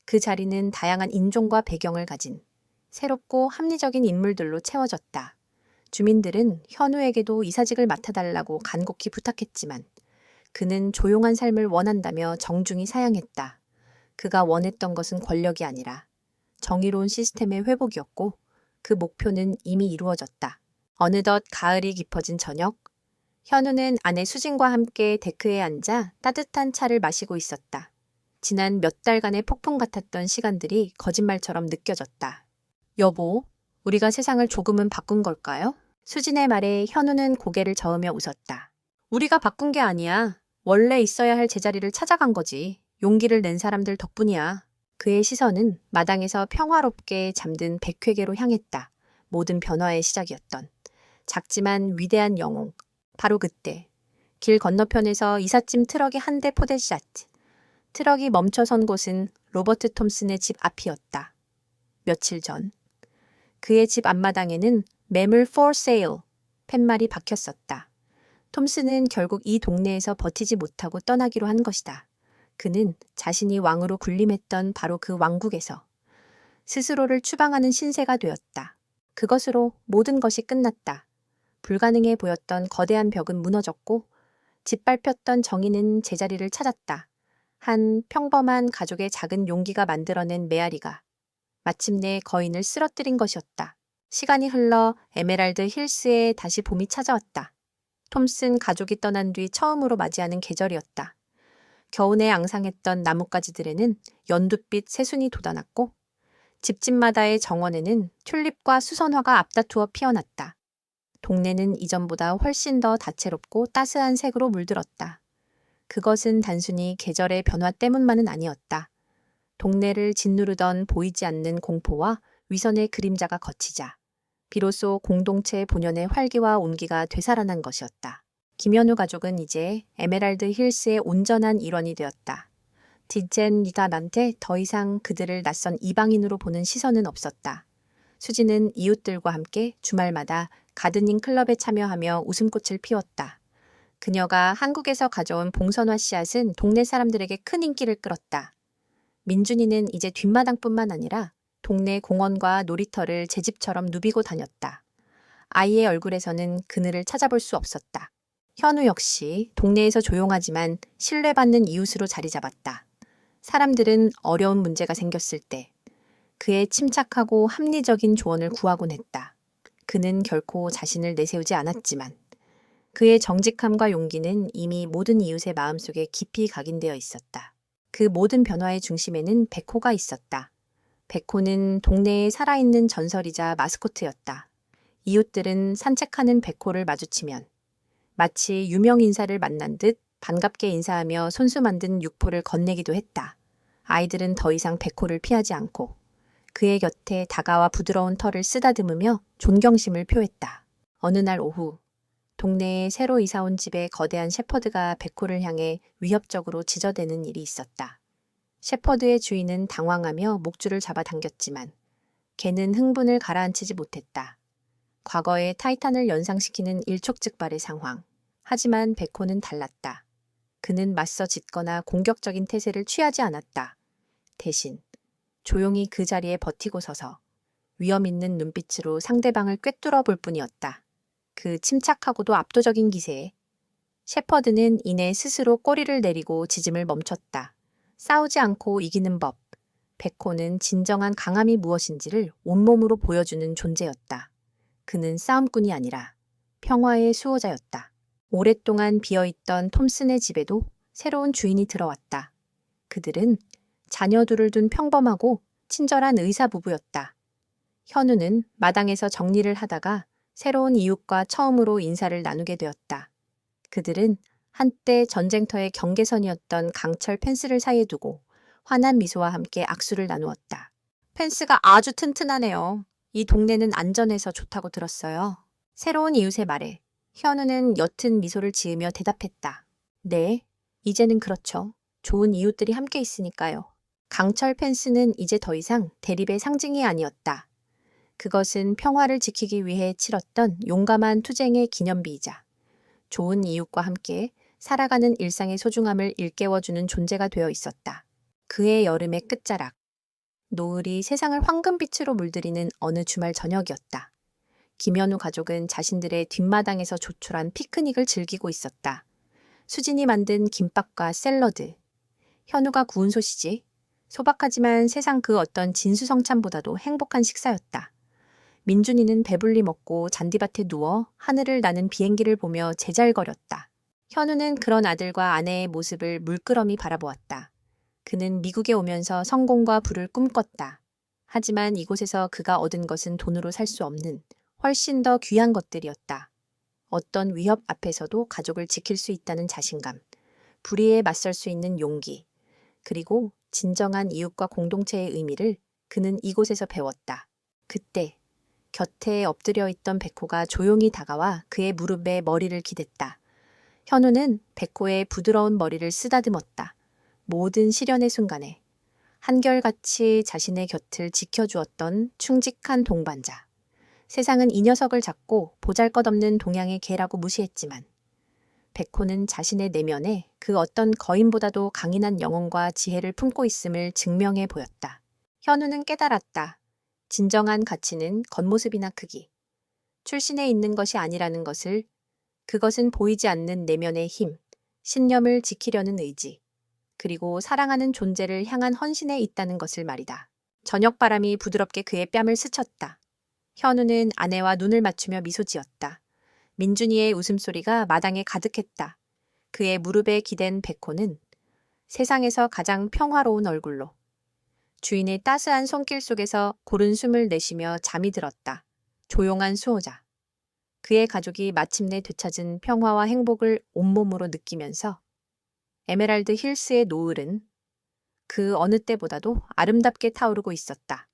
Speaker 1: 그 자리는 다양한 인종과 배경을 가진 새롭고 합리적인 인물들로 채워졌다. 주민들은 현우에게도 이사직을 맡아달라고 간곡히 부탁했지만 그는 조용한 삶을 원한다며 정중히 사양했다. 그가 원했던 것은 권력이 아니라 정의로운 시스템의 회복이었고 그 목표는 이미 이루어졌다. 어느덧 가을이 깊어진 저녁, 현우는 아내 수진과 함께 데크에 앉아 따뜻한 차를 마시고 있었다. 지난 몇 달간의 폭풍 같았던 시간들이 거짓말처럼 느껴졌다. 여보, 우리가 세상을 조금은 바꾼 걸까요? 수진의 말에 현우는 고개를 저으며 웃었다. 우리가 바꾼 게 아니야. 원래 있어야 할 제자리를 찾아간 거지. 용기를 낸 사람들 덕분이야. 그의 시선은 마당에서 평화롭게 잠든 백회계로 향했다. 모든 변화의 시작이었던. 작지만 위대한 영웅. 바로 그때 길 건너편에서 이삿짐 트럭이 한 대 포대샷. 트럭이 멈춰선 곳은 로버트 톰슨의 집 앞이었다. 며칠 전 그의 집 앞마당에는 매물 for sale 팻말이 박혔었다. 톰스는 결국 이 동네에서 버티지 못하고 떠나기로 한 것이다. 그는 자신이 왕으로 군림했던 바로 그 왕국에서 스스로를 추방하는 신세가 되었다. 그것으로 모든 것이 끝났다. 불가능해 보였던 거대한 벽은 무너졌고 짓밟혔던 정의는 제자리를 찾았다. 한 평범한 가족의 작은 용기가 만들어낸 메아리가 마침내 거인을 쓰러뜨린 것이었다. 시간이 흘러 에메랄드 힐스에 다시 봄이 찾아왔다. 톰슨 가족이 떠난 뒤 처음으로 맞이하는 계절이었다. 겨우내 앙상했던 나뭇가지들에는 연두빛 새순이 돋아났고 집집마다의 정원에는 튤립과 수선화가 앞다투어 피어났다. 동네는 이전보다 훨씬 더 다채롭고 따스한 색으로 물들었다. 그것은 단순히 계절의 변화 때문만은 아니었다. 동네를 짓누르던 보이지 않는 공포와 위선의 그림자가 걷히자 비로소 공동체 본연의 활기와 온기가 되살아난 것이었다. 김현우 가족은 이제 에메랄드 힐스의 온전한 일원이 되었다. 디젠리단한테 더 이상 그들을 낯선 이방인으로 보는 시선은 없었다. 수지는 이웃들과 함께 주말마다 가드닝 클럽에 참여하며 웃음꽃을 피웠다. 그녀가 한국에서 가져온 봉선화 씨앗은 동네 사람들에게 큰 인기를 끌었다. 민준이는 이제 뒷마당뿐만 아니라 동네 공원과 놀이터를 제 집처럼 누비고 다녔다. 아이의 얼굴에서는 그늘을 찾아볼 수 없었다. 현우 역시 동네에서 조용하지만 신뢰받는 이웃으로 자리 잡았다. 사람들은 어려운 문제가 생겼을 때 그의 침착하고 합리적인 조언을 구하곤 했다. 그는 결코 자신을 내세우지 않았지만 그의 정직함과 용기는 이미 모든 이웃의 마음속에 깊이 각인되어 있었다. 그 모든 변화의 중심에는 백호가 있었다. 백호는 동네에 살아있는 전설이자 마스코트였다. 이웃들은 산책하는 백호를 마주치면 마치 유명 인사를 만난 듯 반갑게 인사하며 손수 만든 육포를 건네기도 했다. 아이들은 더 이상 백호를 피하지 않고 그의 곁에 다가와 부드러운 털을 쓰다듬으며 존경심을 표했다. 어느 날 오후 동네에 새로 이사온 집의 거대한 셰퍼드가 백호를 향해 위협적으로 지저대는 일이 있었다. 셰퍼드의 주인은 당황하며 목줄을 잡아당겼지만 개는 흥분을 가라앉히지 못했다. 과거의 타이탄을 연상시키는 일촉즉발의 상황. 하지만 백호는 달랐다. 그는 맞서 짖거나 공격적인 태세를 취하지 않았다. 대신 조용히 그 자리에 버티고 서서 위험 있는 눈빛으로 상대방을 꿰뚫어 볼 뿐이었다. 그 침착하고도 압도적인 기세에 셰퍼드는 이내 스스로 꼬리를 내리고 짖음을 멈췄다. 싸우지 않고 이기는 법. 백호는 진정한 강함이 무엇인지를 온몸으로 보여주는 존재였다. 그는 싸움꾼이 아니라 평화의 수호자였다. 오랫동안 비어있던 톰슨의 집에도 새로운 주인이 들어왔다. 그들은 자녀 둘을 둔 평범하고 친절한 의사 부부였다. 현우는 마당에서 정리를 하다가 새로운 이웃과 처음으로 인사를 나누게 되었다. 그들은 한때 전쟁터의 경계선이었던 강철 펜스를 사이에 두고 환한 미소와 함께 악수를 나누었다. 펜스가 아주 튼튼하네요. 이 동네는 안전해서 좋다고 들었어요. 새로운 이웃의 말에 현우는 옅은 미소를 지으며 대답했다. 네, 이제는 그렇죠. 좋은 이웃들이 함께 있으니까요. 강철 펜스는 이제 더 이상 대립의 상징이 아니었다. 그것은 평화를 지키기 위해 치렀던 용감한 투쟁의 기념비이자 좋은 이웃과 함께 살아가는 일상의 소중함을 일깨워주는 존재가 되어 있었다. 그의 여름의 끝자락. 노을이 세상을 황금빛으로 물들이는 어느 주말 저녁이었다. 김현우 가족은 자신들의 뒷마당에서 조촐한 피크닉을 즐기고 있었다. 수진이 만든 김밥과 샐러드, 현우가 구운 소시지, 소박하지만 세상 그 어떤 진수성찬보다도 행복한 식사였다. 민준이는 배불리 먹고 잔디밭에 누워 하늘을 나는 비행기를 보며 제잘거렸다. 현우는 그런 아들과 아내의 모습을 물끄러미 바라보았다. 그는 미국에 오면서 성공과 부를 꿈꿨다. 하지만 이곳에서 그가 얻은 것은 돈으로 살 수 없는 훨씬 더 귀한 것들이었다. 어떤 위협 앞에서도 가족을 지킬 수 있다는 자신감, 불의에 맞설 수 있는 용기, 그리고 진정한 이웃과 공동체의 의미를 그는 이곳에서 배웠다. 그때 곁에 엎드려 있던 백호가 조용히 다가와 그의 무릎에 머리를 기댔다. 현우는 백호의 부드러운 머리를 쓰다듬었다. 모든 시련의 순간에 한결같이 자신의 곁을 지켜주었던 충직한 동반자. 세상은 이 녀석을 잡고 보잘것없는 동양의 개라고 무시했지만 백호는 자신의 내면에 그 어떤 거인보다도 강인한 영혼과 지혜를 품고 있음을 증명해 보였다. 현우는 깨달았다. 진정한 가치는 겉모습이나 크기, 출신에 있는 것이 아니라는 것을. 그것은 보이지 않는 내면의 힘, 신념을 지키려는 의지, 그리고 사랑하는 존재를 향한 헌신에 있다는 것을 말이다. 저녁바람이 부드럽게 그의 뺨을 스쳤다. 현우는 아내와 눈을 맞추며 미소 지었다. 민준이의 웃음소리가 마당에 가득했다. 그의 무릎에 기댄 백호는 세상에서 가장 평화로운 얼굴로 주인의 따스한 손길 속에서 고른 숨을 내쉬며 잠이 들었다. 조용한 수호자. 그의 가족이 마침내 되찾은 평화와 행복을 온몸으로 느끼면서 에메랄드 힐스의 노을은 그 어느 때보다도 아름답게 타오르고 있었다.